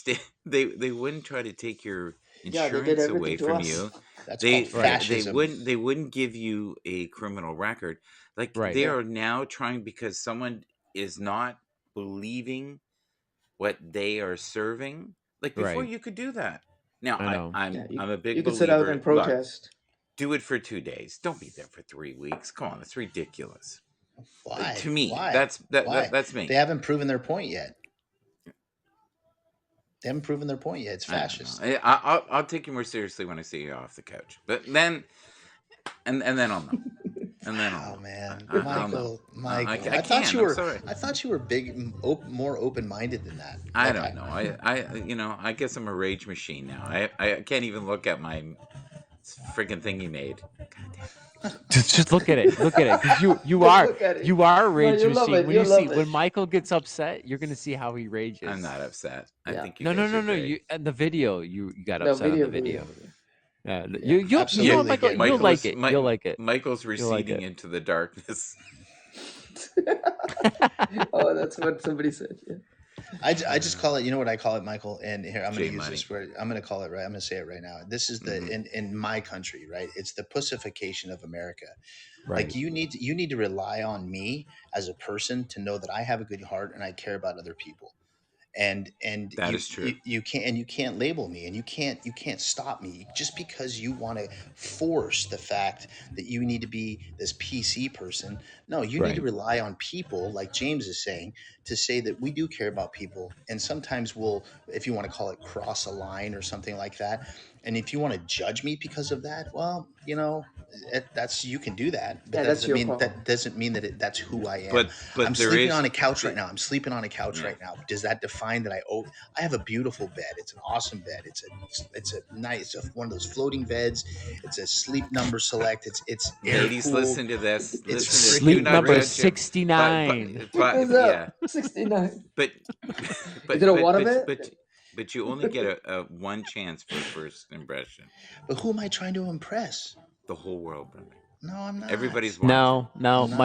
they wouldn't try to take your Yeah, they did insurance everything away to from us. you. That's They called they fascism. wouldn't give you a criminal record. Like Right. they Yeah. are now trying, because someone is not believing what they are serving. Like before Right. you could do that. Now I know. Yeah, I'm a big you could sit out believer. and Look, protest. do it for 2 days. Don't be there for 3 weeks. Come on, that's ridiculous. Why? To me, Why? that's Why? that's me. They haven't proven their point yet. They haven't proven their point yet. It's I don't fascist. know. I'll take you more seriously when I see you off the couch. But then, and then I'll know. And then I'll Oh know. man, I'll Michael, know. Michael. I I thought can. you I'm were. sorry. I thought you were more open-minded than that. I Like, don't know. I guess I'm a rage machine now. I can't even look at my freaking thing you made. God damn. Just look at it. Look at it. Because you Just are look at it. you are a No, rage you love machine. it, When you you see love it. when Michael gets upset, you're gonna see how he rages. I'm not upset. I Yeah. think you No, guys are no. great. You and the video you got The upset on the video. video. Yeah, Yeah. you know what, Absolutely Michael, get you'll like it. Mi- You'll like it. Michael's You'll like receding it. into the darkness. Oh, that's what somebody said. Yeah. I just call it. You know what I call it, Michael? And here I'm going J to use money. this word. I'm going to call it right. I'm going to say it right now. This is the Mhm. in my country, right? It's the pussification of America. Right. Like you need to rely on me as a person to know that I have a good heart and I care about other people. and That is true. you can't label me, and you can't stop me just because you want to force the fact that you need to be this PC person. No, you need to Right. rely on people, like James is saying, to say that we do care about people, and sometimes we'll, if you want to call it, cross a line or something like that. And if you want to judge me because of that, well, that's, you can do that, but Yeah, that's your problem. that doesn't mean that that's who I am. I'm But there sleeping on is a couch right the, now. I'm sleeping on a couch yeah. right now. Does that define that I have a beautiful bed? It's an awesome bed. It's a nice, one of those floating beds. It's a sleep number select. It's air Ladies, cooled. listen to this. It's Listen to this. freaking Do Sleep not number great. judge him. But 69. What's yeah. up? 69. But Is it a waterbed? but you only get a one chance for a first impression. But who am I trying to impress? The whole world, brother. No, I'm not. Everybody's watching. No, I'm not. I'm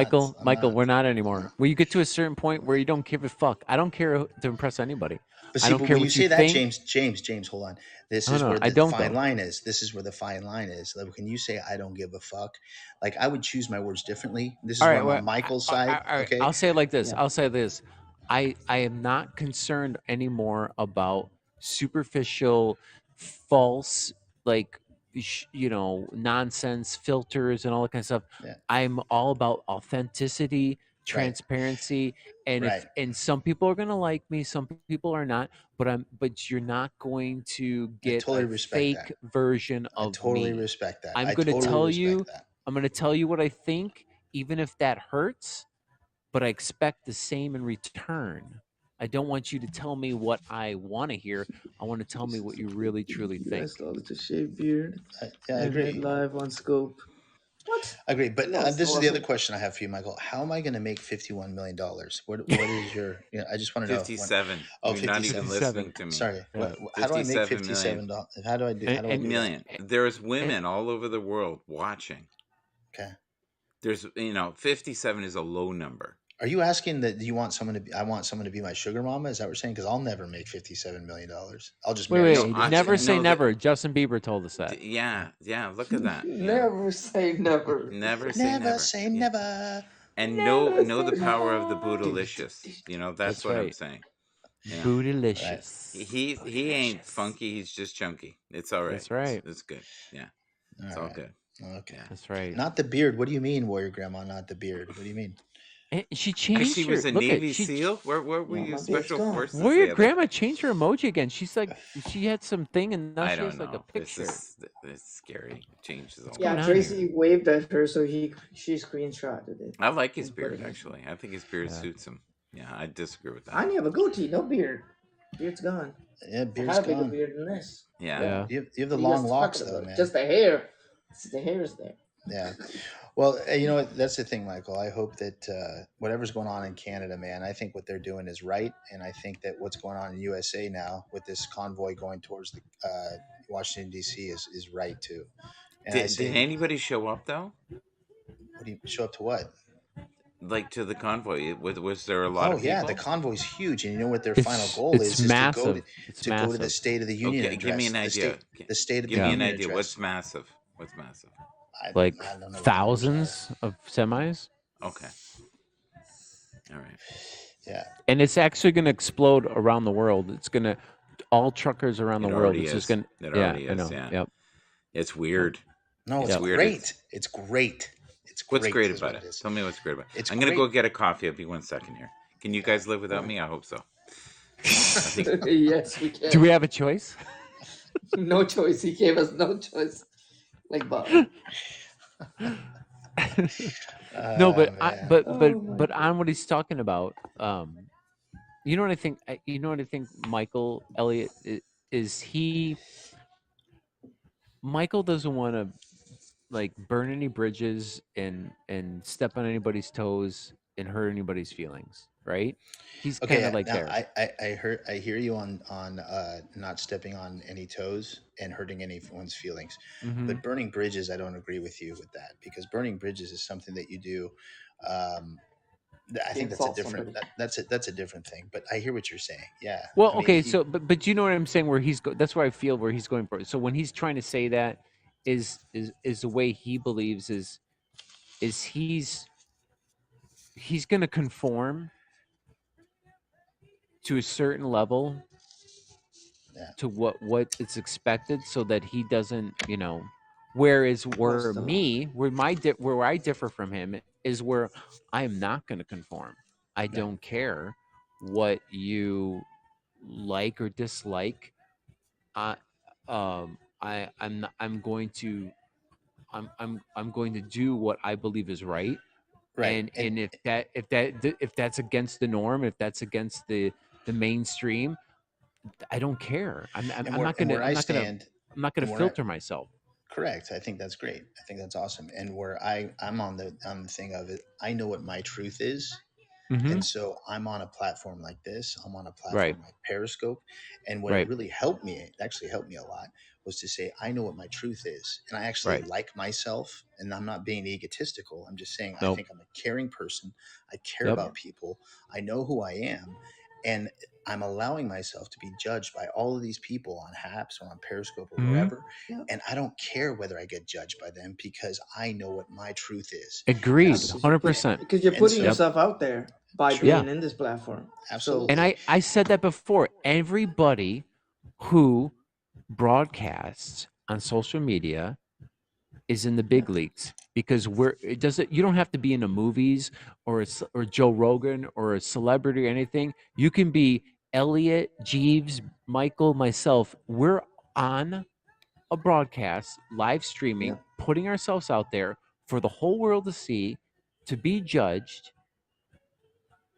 Michael, we're not. not anymore. When you get to a certain point where you don't give a fuck, I don't care to impress anybody. But I see, don't but care when you what you say that, think. James, hold on. This Oh is no, where I the don't fine though. line is. This is where the fine line is. Like, when you say I don't give a fuck, like, I would choose my words differently. This is All where right, I'm on well, Michael's side. all right. Okay. I'll say it like this. Yeah. I'll say this. I am not concerned anymore about superficial, false, like nonsense filters and all that kind of stuff. Yeah. I'm all about authenticity, Right. transparency, and Right. some people are gonna like me, some people are not. But you're not going to I get totally a respect fake that. version I of totally me. respect that. I'm I going to totally tell respect you. that. I'm going to tell you what I think, even if that hurts, but I expect the same in return. I don't want you to tell me what I want to hear. I want to tell me what you really truly You think. guys started to shave beard. I agree. Live on Scope. What? I agree. But No, this is the other Scope. question I have for you, Michael. How am I going to make $51 million? What is your? I just want to know. 57. Oh, You're not even 57. listening to me. Sorry. Yeah. How do I make 57 million. $57? How do I do? How do I And do that? Million. There's women all over the world watching. Okay. There's 57 is a low number. Are you asking that you want someone to be? I want someone to be my sugar mama. Is that what you're saying? Because I'll never make $57 million. I'll just marry wait, some I- never person. say no, never. Justin Bieber told us that. Yeah, look at that. Never say never. Never say never. Never say Yeah. never. And Never know the say power of the never. bootylicious. That's That's what I'm right. saying. Yeah. Bootylicious. He ain't funky, he's just chunky. It's all right. That's right. It's good. Yeah. It's All all right. good. Okay. Yeah. That's right. Not the beard. What do you mean, Warrior Grandma? Not the beard. What do you mean? And she Because changed she her. was a Look Navy at she. SEAL? Where were Yeah, you? my beard's Special gone. forces? Warrior the other- Grandma changed her emoji again. She's like she had some thing and now I she don't has like a know. picture. This is scary. It changes all. Yeah, going on Tracy waved at her, so she screenshotted it. I like his and put it beard in. actually. I think his beard Yeah. suits him. Yeah, I disagree with I that. only have a goatee, no beard. Beard's gone. Yeah, I beard's have a bigger gone. beard than this. Yeah. Yeah. You have the What are you long guys locks, talking though, about? man. Just the hair. The hair is there. Yeah. Well, you know what? That's the thing, Michael. I hope that whatever's going on in Canada, man, I think what they're doing is right. And I think that what's going on in USA now with this convoy going towards the Washington, D.C. is right, too. And I Did say, anybody show up though? what do you show up to what? Like to the convoy? Was there a lot Oh, of people? yeah. The convoy's huge. And you know what their final goal It's is massive. to go to the State of the Union Okay, address. give me an idea. The State of Give the me an Union idea. address. What's massive? What's massive? like I don't know what numbers thousands of semis. Okay. All right. are. Yeah. And it's actually going to explode around the world. It's going to all truckers around the It world. already It's just is. going to. It Yeah, already I is, know. yeah. Yep. It's weird. No, it's It's weird. great. It's great. It's great. What's great is about what it? is. Tell me what's great about it. It's I'm gonna great. go get a coffee. I'll be 1 second here. Can you guys live without me? I hope so. I think Yes, we can. Do we have a choice? No choice. He gave us no choice. Like Bob. No, but man. but on what he's talking about, you know what I think? You know what I think? Michael Elliott is he? Michael doesn't want to like burn any bridges and step on anybody's toes and hurt anybody's feelings, right? He's kind Okay, of like now there. I hear you on not stepping on any toes and hurting anyone's feelings. Mhm. But burning bridges, I don't agree with you with that, because burning bridges is something that you do. I think that's a insult different somebody. that's a different thing. But I hear what you're saying. Yeah. Well, I mean, okay, so but you know what I'm saying? Where that's where I feel where he's going for. So when he's trying to say that is the way he believes is he's going to conform to a certain level Yeah. to what it's expected so that he doesn't, whereas where Cross the line. me where I differ from him is where I am not going to conform. I Yeah. don't care what you like or dislike. I I'm going to I'm going to do what I believe is right. Right. And if that's against the norm, if that's against the mainstream, I don't care. I'm not and gonna where I'm I not gonna stand, I'm not gonna and where I filter myself. correct. I think that's great. I think that's awesome. And where I'm on the thing of it, I know what my truth is. Hmm. And so I'm on a platform like this. I'm on a Right. platform like Periscope. And what it Right. really helped me, it actually helped me a lot, was to say, I know what my truth is. And I actually Right. like myself. And I'm not being egotistical. I'm just saying, I Nope. think I'm a caring person. I care Yep. about people. I know who I am. And I'm allowing myself to be judged by all of these people on Haps or on Periscope or Hmm. wherever. Yeah. And I don't care whether I get judged by them because I know what my truth is. And Agreed. so, 100%. Because you're and putting so, Yep. yourself out there by sure, Yeah. being in this platform. So And absolutely. I said that before. Everybody who broadcasts on social media is in the yeah, big leagues because it doesn't you don't have to be in the movies or Joe Rogan or a celebrity or anything. You can be Elliot, Jeeves, Michael, myself. We're on a broadcast, live yeah, streaming, putting ourselves out there for the whole world to see, to be judged.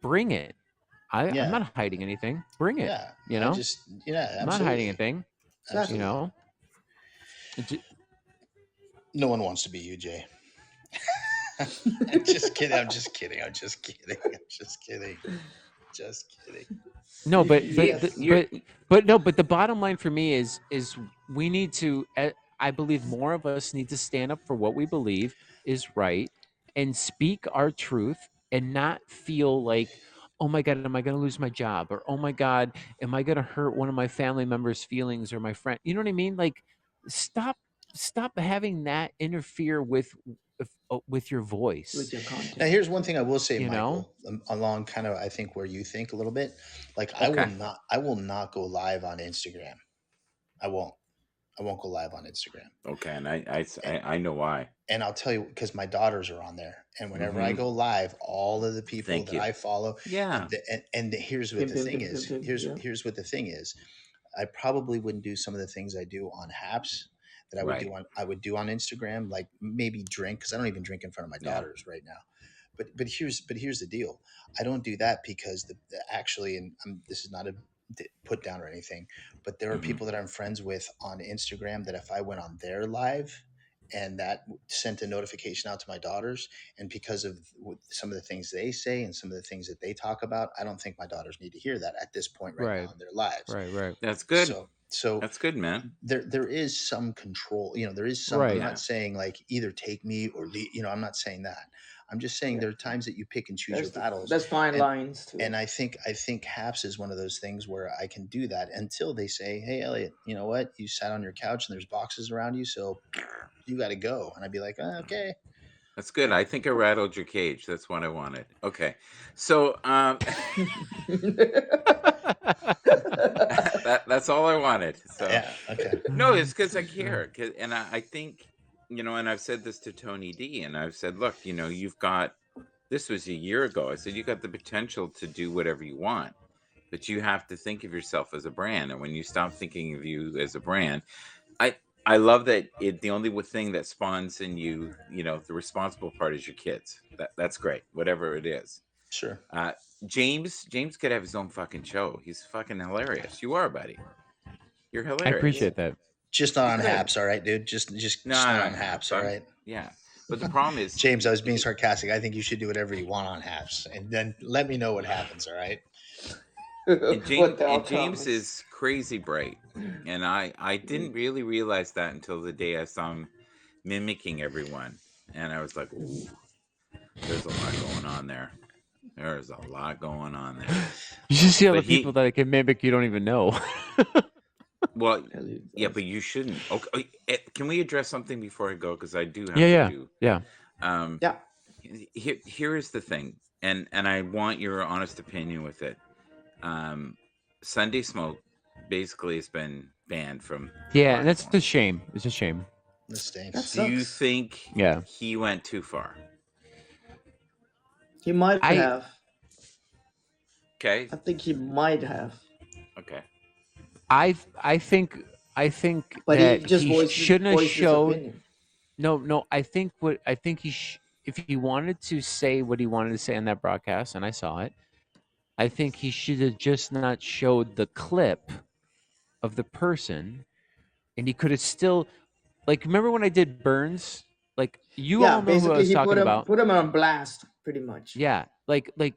Bring it. I'm Yeah. not hiding anything. Bring it. Yeah, You I know, just yeah, I'm not hiding absolutely, anything. You exactly. absolutely. know, It ju- No one wants to be you, Jay. I'm just kidding. I'm just kidding. I'm just kidding. I'm just kidding. Just kidding. no, Yes. but no, but the bottom line for me is we need to. I believe more of us need to stand up for what we believe is right and speak our truth and not feel like, oh my god, am I going to lose my job, or oh my god, am I going to hurt one of my family members' feelings or my friend? You know what I mean? Like, stop stop having that interfere with your With voice. your Now, content. here's one thing I will say, You know? Michael, along kind of I think where you think a little bit. Like Okay. I will not go live on Instagram. I won't. I won't go live on Instagram. Okay, and And I know why. and I'll tell you because my daughters are on there, and whenever I Mm-hmm. go live, all of the people Thank that you. I follow, Yeah. here's what Pim, the pim, thing pim, pim, is. pim. Yeah. Here's what the thing is. I probably wouldn't do some of the things I do on Haps that Right. I would do on Instagram, like maybe drink because I don't even drink in front of my Yeah. daughters right now. But here's the deal. I don't do that because actually, and this is not a put down or anything, but there are Mm-hmm. people that I'm friends with on Instagram that if I went on their live and that sent a notification out to my daughters, and because of some of the things they say and some of the things that they talk about, I don't think my daughters need to hear that at this point right Right. now in their lives. Right. Right. That's good. So That's good, man. there is some control. There is some. I'm Right. not Yeah. saying like either take me or leave. I'm not saying that. I'm just saying Yeah. there are times that you pick and choose your battles, That's fine and lines too. I think Haps is one of those things where I can do that until they say, "Hey, Elliot, you know what? You sat on your couch and there's boxes around you, so you got to go." And I'd be like, "Okay." That's good. I think I rattled your cage. That's what I wanted. Okay. So that's all I wanted. So Yeah. Okay. no, it's because I care. And I think, and I've said this to Tony D, and I've said, look, you've got, this was a year ago. I said, you got the potential to do whatever you want, but you have to think of yourself as a brand. And when you stop thinking of you as a brand, I, I love that the only thing that spawns in you, the responsible part is your kids. That's great. Whatever it is. Sure. Uh, James could have his own fucking show. He's fucking hilarious. You are, buddy. You're I hilarious. appreciate that. Just not You on could. Haps, all right, dude. Just No, not I on don't have Haps, all some. right. Yeah, but the problem is, James, I was being sarcastic. I think you should do whatever you want on Haps, and then let me know what happens. All right. and What James the and James outcomes? is crazy bright, and I didn't really realize that until the day I saw him mimicking everyone, and I was like, ooh, there's a lot going on there. There's a lot going on there. You should see all the But people that I can mimic you don't even know. well, Elliot yeah, does. but you shouldn't. Okay, can we address something before I go? Because I do Yeah, have to yeah, do. yeah. Um, Yeah. here is the thing, and I want your honest opinion with it. Sunday Smoke basically has been banned from the Yeah, and that's a platform. shame. It's a shame. This That stinks. Do you sucks. think Yeah. he went too far? He might I have. Okay. I think he might have. Okay. I think But that he just he shouldn't have voiced his showed. opinion. No. I think if he wanted to say what he wanted to say on that broadcast, and I saw it, I think he should have just not showed the clip of the person, and he could have still, like, remember when I did Burns? Like, you Yeah, all know who I basically was he talking about. put him on blast, pretty much. Yeah,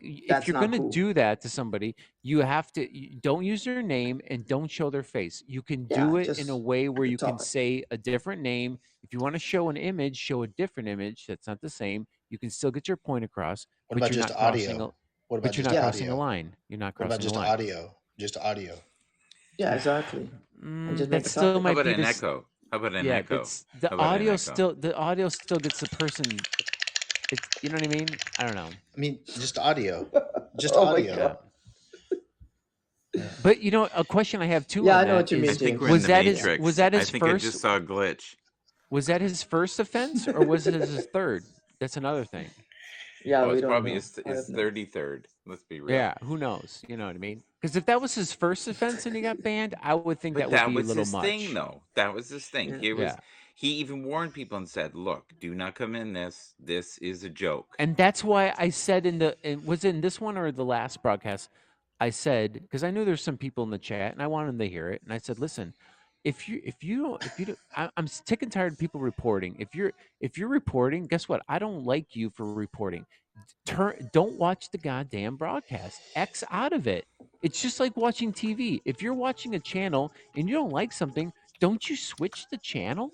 if That's you're not gonna cool. do that to somebody, you have to don't use their name and don't show their face. You can do Yeah, it in a just way where you can talk. say a different name. If you want to show an image, show a different image that's not the same. You can still get your point across, What but about you're just not crossing audio? a What about but you're just not Yeah, crossing a audio? line. You're not What about crossing a just line. audio? Just audio. yeah, exactly. And just make That a still topic. How might about be an this. echo? How about an Yeah, echo? that's How about an echo? the audio still gets the person. It's, you know what I mean? I don't know. I mean, just audio. Just Oh my audio. Yeah. god. Yeah. But a question I have too Yeah, on I know that what you I mean, is, think we're James. in the Yeah. was Matrix. that I his think I first just saw a glitch. was that his first offense, or was it his third? That's another thing. Yeah, Oh, we it's don't probably know. I his have no. 33rd. Let's be real. Yeah, who knows? You know what I mean? Because if that was his first offense and he got banned, I would think But that would that be a was little his thing, much. though. That was his thing. Yeah. Here was Yeah. he even warned people and said, "Look, do not come in this. This is a joke." And that's why I said was it in this one or the last broadcast? I said, because I knew there's some people in the chat and I wanted them to hear it. And I said, listen, if you don't, I'm sick and tired of people reporting. If you're reporting, guess what? I don't like you for reporting. Don't watch the goddamn broadcast. X out of it. It's just like watching TV. If you're watching a channel and you don't like something, don't you switch the channel?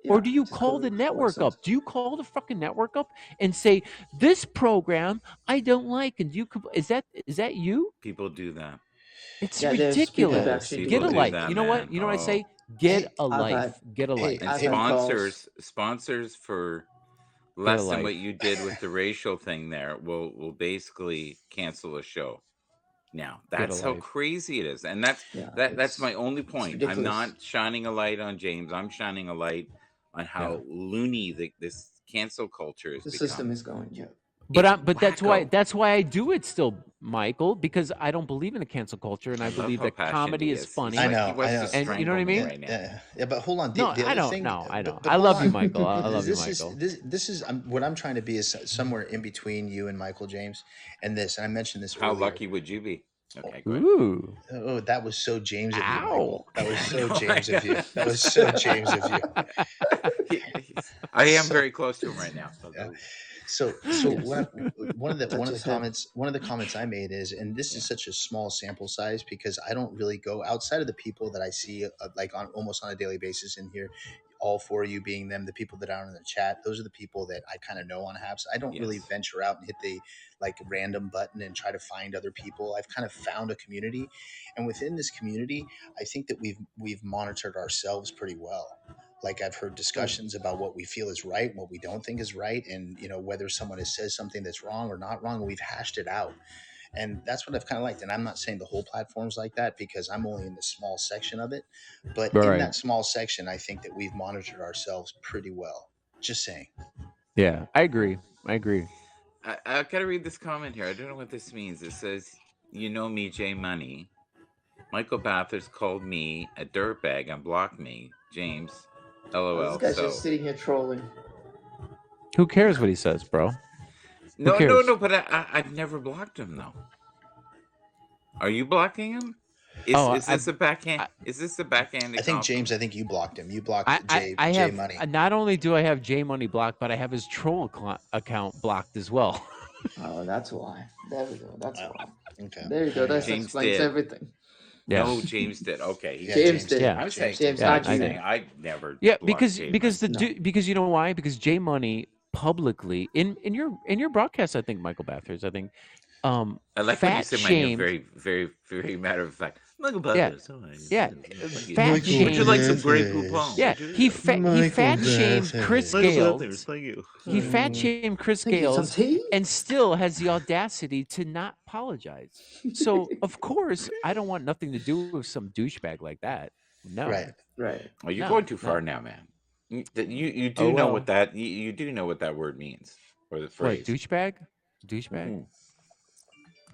Or Yeah, do you just go call the go network something. up? Do you call the fucking network up and say, this program I don't like? And is that you? People do that. It's Yeah, there's people who Yes, ridiculous. actually Get do people a it. do life. that, You know what? man. You know what I Oh, say? Get Hey, a I've had life. Get a hey, and life. I've had hey, calls. sponsors for Get a less than what life. you did with the racial thing there will basically cancel a show. Now Get a that's how life. crazy it is, and Yeah, that's my only it's point. I'm ridiculous. not shining a light on James. I'm shining a light on Yeah. how loony this cancel culture has The system become. is going. Yeah. It's But wacko. that's why I do it still, Michael, because I don't believe in the cancel culture and I I love believe how that passionate comedy he is is. He's I funny. like he know, I wants to know. And you know what I strangle me mean? right now. Yeah, but hold on. No, The I other don't. thing, No, I know. but I hold love you, on. Michael. I love you, This Michael. this is what I'm trying to be is somewhere in between you and Michael James and this. And I mentioned this How earlier. lucky would you be? Okay, go ahead. Ooh. Oh, that was so James of you, Ow. Michael. That was I so know, James of you. I That was so James of you. I am So, very close to him right now. yeah. So Yes. one of Touch his head. the comments I made is, and this Yeah. is such a small sample size because I don't really go outside of the people that I see like on almost on a daily basis in here. All four of you being them, the people that are in the chat, those are the people that I kind of know on apps. I don't really Yes. venture out and hit the like random button and try to find other people. I've kind of found a community, and within this community, I think that we've monitored ourselves pretty well. Like I've heard discussions about what we feel is right, what we don't think is right, and whether someone has says something that's wrong or not wrong. We've hashed it out, and that's what I've kind of liked. And I'm not saying the whole platform's like that because I'm only in the small section of it, but All in right. that small section, I think that we've monitored ourselves pretty well. Just saying. Yeah, I agree. I agree. I gotta read this comment here. I don't know what this means. It says, "You know me, J Money. Michael Bathurst called me a dirtbag and blocked me. James, Oh, this LOL." guy's So just sitting here trolling. Who cares what he says, bro? no, cares? but I've never blocked him though. Are you blocking him? Oh, Is this a backhand? I- Is this a backhanded I think compliment? James. I think you blocked him. You blocked I J have Money. not only do I have J Money blocked, but I have his troll account blocked as well. Oh, that's why. There we go. That's Wow. why. Okay. There you go. That James explains did. everything. Yeah. No, James did. Okay, he Yeah, did. James did. Yeah. I'm saying, James, Yeah, not I you. did. I never. Yeah, blocked because J because Money. the No. because you know why? Because J Money publicly in your broadcast, I think Michael Bathurst, I think I like when you fat say my name shamed. very, very, very matter of fact. Michael Yeah, Butters. Oh, yeah. thank you. Fat Michael Would you like some shamed. Grey Butters. Poupon? Yeah, Would you? he Michael fat shamed Chris Butters. Michael Butters. Gales. Thank you. He fat shamed Chris Thank you. Some Gales, tea? and still has the audacity to not apologize. So of course I don't want nothing to do with some douchebag like that. No, Right. Right. Oh, you're no, going too far no. now, man. You Oh do know what well. that you do know what that word means or the What phrase. douchebag? Douchebag? Mhm.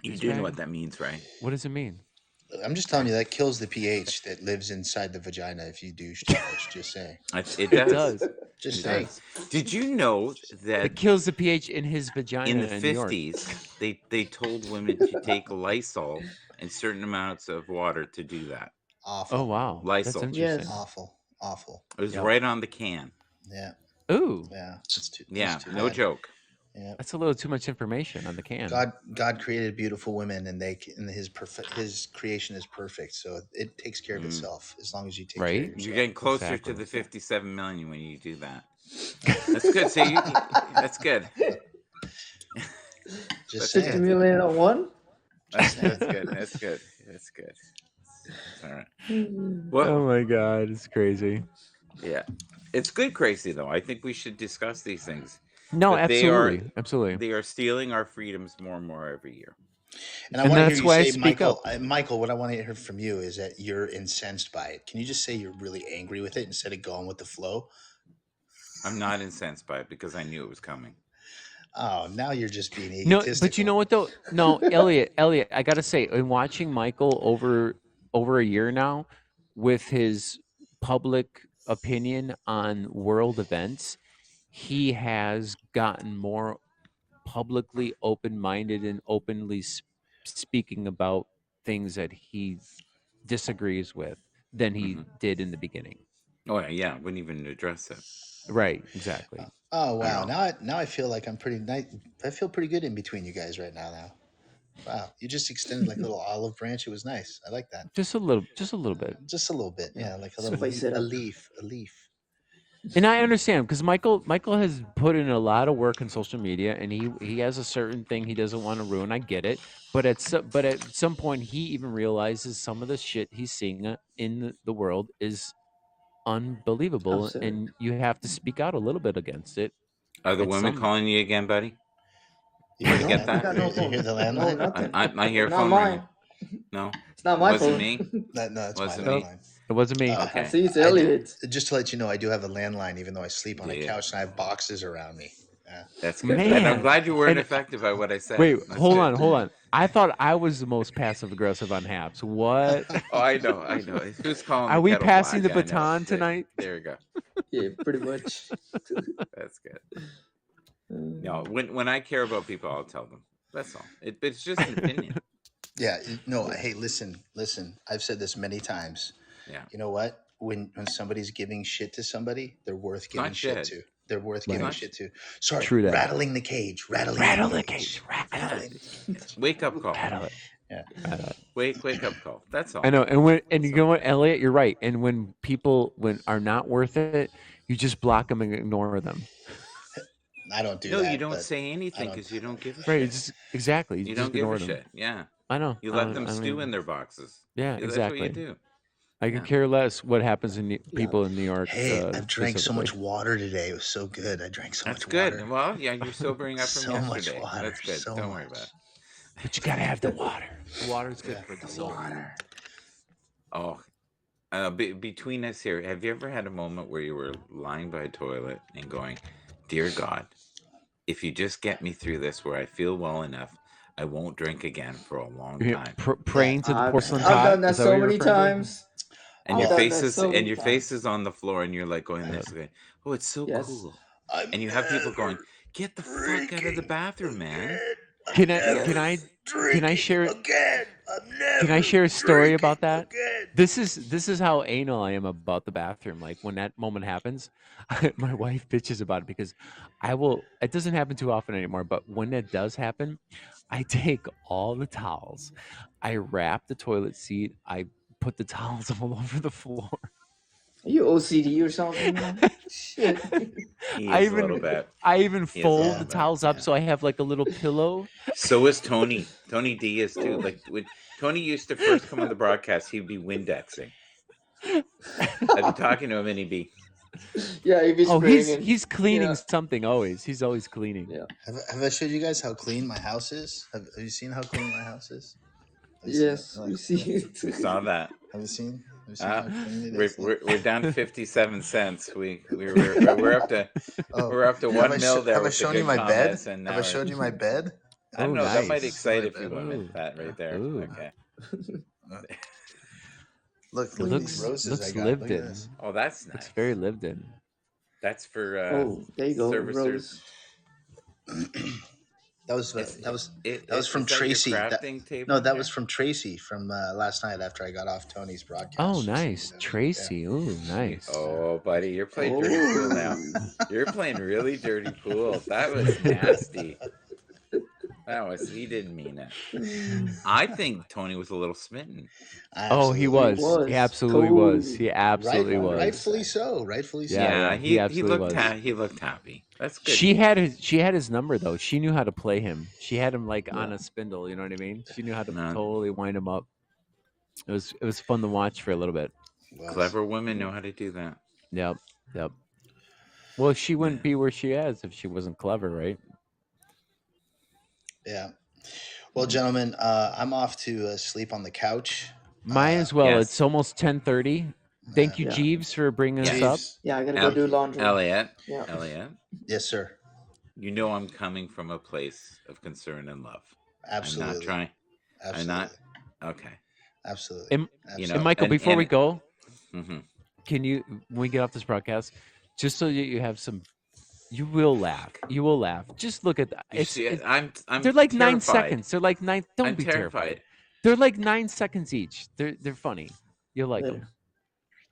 You do know what Douchebag? that means, right? What does it mean? I'm just telling you that kills the pH that lives inside the vagina if you douche too much. Just saying. It It does. does. Just It saying. does. Did you know that It kills the pH in his in vagina the in New York. 50s they told women to take Lysol and certain amounts of water to do that? Awful. Oh wow, that's Lysol. Yes. interesting. Awful. Awful. It was Yep. right on the can. Yeah. Ooh, Yeah. It's too, Yeah, it's too no bad. joke. Yeah. that's a little too much information on the can. God created beautiful women, and his creation is perfect. So it takes care of Mm. itself as long as you take Right? care of You're yourself. getting closer Exactly. to the 57 million when you do that. That's good. See, that's good. Just 50 saying. million on one? That's good. That's good. That's good. All right. Hmm. Well, Oh my god, it's crazy. yeah, it's good, crazy though. I think we should discuss these things. No, But absolutely, absolutely. they are stealing our freedoms more and more every year. And I And want to hear that's you why I say, speak Michael, up. Michael, what I want to hear from you is that you're incensed by it. Can you just say you're really angry with it instead of going with the flow? I'm not incensed by it because I knew it was coming. Oh, now you're just being No, egotistical. but you know what though? No, Elliot, I gotta say, in watching Michael over a year now, with his public opinion on world events, he has gotten more publicly open-minded and openly speaking about things that he disagrees with than he Mhm. did in the beginning. Oh yeah, wouldn't even address it. Right, exactly. Oh I wow! know. Now I feel like I'm pretty nice. I feel pretty good in between you guys right now. Wow, you just extended like a little olive branch. It was nice. I like that. Just a little bit. Just a little bit. Yeah. Yeah, like a Spice little it a up. leaf. A leaf. And I understand because Michael has put in a lot of work on social media, and he has a certain thing he doesn't want to ruin. I get it, but at some point he even realizes some of the shit he's seeing in the world is unbelievable, Absurd. and you have to speak out a little bit against it. Are the At women some calling you again, buddy? You hear I the get No, that? we got no You hear phone. the No, landline? nothing. I hear a Not phone mine. ringing. No, It's not my was it phone. me? No, it's Was my it me? landline. it wasn't me. Uh, I Okay. see it's I do- Elliot. Just to let you know, I do have a landline, even though I sleep on a Yeah. couch and I have boxes around me. Yeah. That's good. And I'm Man, glad you weren't and affected by what I said. wait, That's hold good. on. I thought I was the most passive aggressive on Haps. What? Oh, I know. Who's calling Are the we kettle passing black? the I know. baton tonight? There we go. Yeah, pretty much. That's good. No, when I care about people, I'll tell them. That's all. It's just an opinion. Yeah. No. Hey, listen. I've said this many times. Yeah. You know what? When somebody's giving shit to somebody, they're worth giving Not shit shit. to. They're worth Right. giving Not shit to. Sorry, True that. rattling the cage. Rattling Rattle the the cage. cage. Rattle it. Wake up call. Rattle it. Yeah. Rattle it. Wake up call. That's all. I know, and you know what, Elliot, you're right. And when people are not worth it, you just block them and ignore them. I don't do No, that. you don't but say anything don't- because you don't give a Right? shit. Just exactly. You You just don't give ignore a them. shit. Yeah. I know. You I let don't- them I stew mean, in their boxes. Yeah, That's what you exactly. do. I could Yeah. care less what happens in people in New York. Hey, I've drank so much specifically. water today. It was so good. I drank so That's much good. water. Well, yeah, you're sobering up from So much yesterday. water, That's good. so Don't worry much. about it. But you gotta have the water. The water's good Yeah, for the the soul. water. Oh, between us here, have you ever had a moment where you were lying by a toilet and going, "Dear God, if you just get me through this where I feel well enough, I won't drink again for a long time." Praying to the I've, porcelain I've pot. done that Is that what so you're many referring to? times. And I've your done face that is so many on the floor, and you're like going this way. Oh, it's so Yes. cool. I'm And you have people going, never "Get the fuck out of the drinking bathroom, man." again. I'm Can I never can I drinking share again. I'm never can I share a story about drinking that? again. This is how anal I am about the bathroom. Like when that moment happens, my wife bitches about it because it doesn't happen too often anymore, but when it does happen, I take all the towels, I wrap the toilet seat, I put the towels all over the floor. Are you OCD or something, man? Shit. He I is a little even bit. I even He is a fold little the bit. towels up so I have like a little pillow. So is Tony. Tony D is too. Like when Tony used to first come on the broadcast, he'd be Windexing. I'd be talking to him and he'd be, Yeah, he'd be Oh, spraying it. he's cleaning Yeah. something always. He's always cleaning. Yeah. Have I showed you guys how clean my house is? Have you seen how clean my house is? Have you seen it? Yes, we see it. we saw that. Have you seen how clean it is? We're down 57 cents. We're up to Oh, we're up to have 1 mil there have I with the shown you good my bed? comments, and now Have I showed you my bed? I don't Oh, know. That might nice. excite a My few bed. women. Ooh. That right there. Ooh. Okay. Look It at looks these roses looks I got. lived Look at in. this. Oh, that's nice. Looks very lived in. That's for Oh, there you go, servicers. Rose. That was It's- that was it- that was is from that your Tracy. crafting table No, in that there? was from Tracy from last night after I got off Tony's broadcast. Oh, She sent me nice. that. Tracy. Ooh, nice. Oh, buddy, you're playing dirty pool now. You're playing really dirty pool. That was nasty. He didn't mean it. I think Tony was a little smitten. Oh, he was. was. He absolutely was. Totally. He absolutely was. Rightfully so. Rightfully so. Yeah, he he absolutely looked was. he looked happy. That's good. She had his number though. She knew how to play him. She had him like on a spindle. You know what I mean? She knew how to No. totally wind him up. It was fun to watch for a little bit. Clever women know how to do that. Yep. Well, she wouldn't be where she is if she wasn't clever, right? Yeah. Well, gentlemen, I'm off to sleep on the couch. Mine as well. Yes. It's almost 10:30. Thank you, Yeah. Jeeves, for bringing us up. Jeeves. Yeah, I gotta go do laundry. Elliot, Yeah. Elliot, Yes, sir. you know I'm coming from a place of concern and love. Absolutely. I'm not trying. Absolutely. I'm not. Okay. Absolutely. And, You know, and Michael, and- before we and- go, Mhm. can you, when we get off this broadcast, just so that you have some, you will laugh. You will laugh. Just look at that. You see it? I'm They're like 9 terrified. seconds. They're like 9. Don't I'm be terrified. terrified. They're like 9 seconds each. They're funny. You'll like Yeah. them.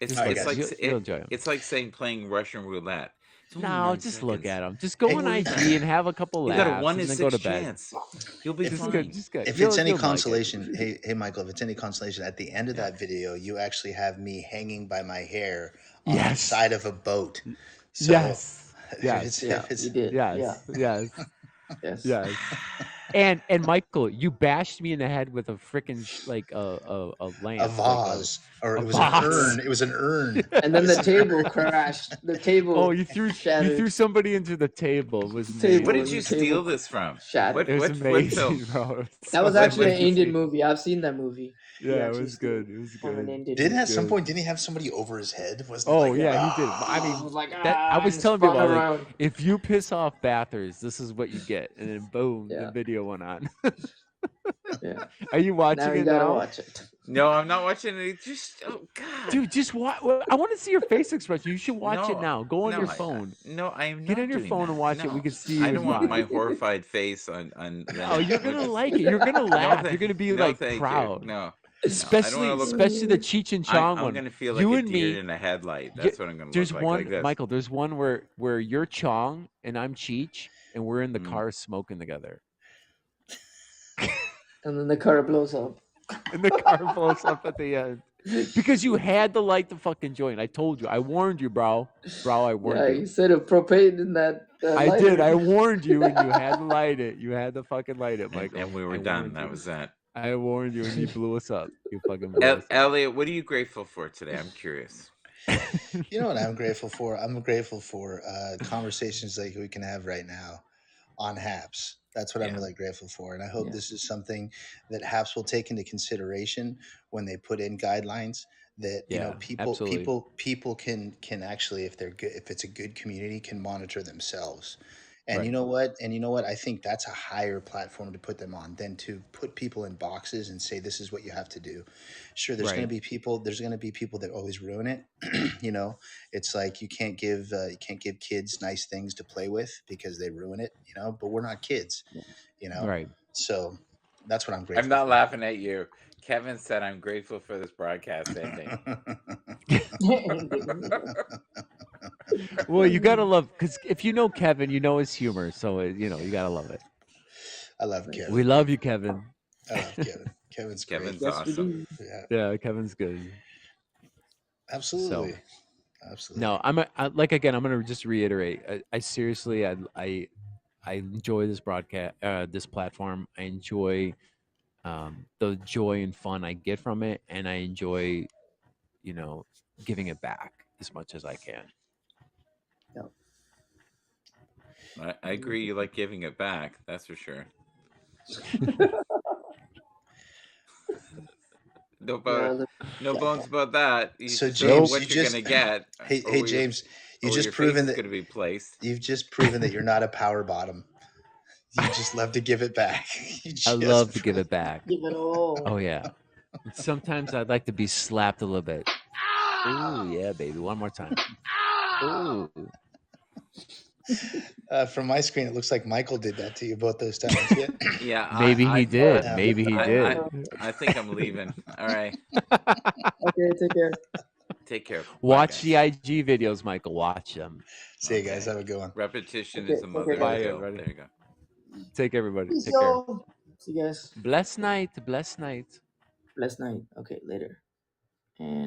It's, All right, it's guys. like You'll enjoy 'em. it's like saying playing Russian roulette. It's only No, 9 just look seconds. at them. Just go Hey, on IG and have a couple You laughs. got a 1 in and then 6 go to bed. chance. You'll be Just fine. good. Just good. If You'll- it's any you'll like it. consolation, hey, Michael, if it's any consolation, at the end of that video, you actually have me hanging by my hair on the Yes. side of a boat. So Yes. if Yes. it's- Yeah, if it's- you did. Yes. Yes. Yes. Yes. And Michael, you bashed me in the head with a freaking like a lamp. a vase, or a it was vase. an urn. It was an urn. And then the table crashed. The table Oh, you threw shattered. somebody into the table. It was Table. amazing. What did you The table steal this from? shattered. It was What amazing, film? bro. That was What- actually an what- Indian movie. I've seen that movie. Yeah, it actually was stole good. It was From an good. Indian Did movie. at some Good. point didn't he have somebody over his head? Wasn't it Oh like, yeah, he did. I I mean, was like, I was and telling people, spun I was around. like, if you piss off Bathurst, this is what you get, and then boom, Yeah. the video went on. Yeah. Are you watching Now you it gotta now? watch it. No, I'm not watching it. Just God, Dude, just watch. I want to see your face expression. You should watch it No, now. Go on no, your I- phone. No, I am Get not on your doing phone that. and watch it. No. We can see you I don't want my live. horrified face on. Oh, you're gonna like it. You're gonna laugh. You're gonna be no, like thank proud. You. No, Especially, look- especially the Cheech and Chong I'm one. gonna feel like you a and deer me. in a headlight. Yeah, That's what I'm gonna There's look one, like this. Michael. There's one where you're Chong and I'm Cheech, and we're in the Mm. car smoking together, And then the car blows up. and the car blows up at the end because you had to light the fucking joint. I told you. I warned you, bro. Bro, I warned Yeah, you. you said of propane in that. I lighter. did. I warned you, and you had to light it. You had to fucking light it, And, Michael. and we were I done. warned That you. was that. I warned you, and you blew us up. You fucking blew us up. Elliot, what are you grateful for today? I'm curious. You know what I'm grateful for? I'm grateful for conversations like we can have right now on HAPS. That's what I'm Yeah. really grateful for. And I hope Yeah. this is something that HAPS will take into consideration when they put in guidelines that, you know, Yeah, people absolutely. people can actually, if they're good, if it's a good community, can monitor themselves. And Right. you know what? And you know what? I think that's a higher platform to put them on than to put people in boxes and say this is what you have to do. Sure, there's going Right. to be people. There's going to be people that always ruin it. You know, it's like you can't give kids nice things to play with because they ruin it. You know, but we're not kids. You know, Right. so that's what I'm grateful. I'm not for. laughing at you. Kevin said I'm grateful for this broadcast ending. Well, you gotta love because if you know Kevin, you know his humor. So you know you gotta love it. I love Kevin. We love you, Kevin. I love Kevin. Kevin's great. Kevin's Yes, we awesome. do. Yeah, Yeah, Kevin's good. absolutely. Absolutely. No, like again. I'm gonna just reiterate. I seriously, I enjoy this broadcast, this platform. I enjoy the joy and fun I get from it, and I enjoy, giving it back as much as I can. Yeah. I agree. You like giving it back. That's for sure. No Yeah, bones, no bones about that. You So just don't know James, what you you're just gonna get, hey or hey where your James, you or where just your face proven is that gonna be placed. you've just proven that you're not a power bottom. You just love to give it back. You I just love to give it back. give it all. Oh yeah. Sometimes I'd like to be slapped a little bit. Ooh yeah, baby. One more time. Ooh. From my screen, it looks like Michael did that to you both those times. Yeah. Yeah, Maybe he I did. No. Maybe he I did. I think I'm leaving. All right, Okay, take care. take care. Bye, Watch guys. the IG videos, Michael. Watch them. See you guys. Okay. Have a good one. Repetition Okay, is the take care, mother of guys. Bye, skill. everybody. There you go. Take everybody. Peace, Take care. yo. See you guys. Blessed night. Blessed night. Blessed night. Okay, later. And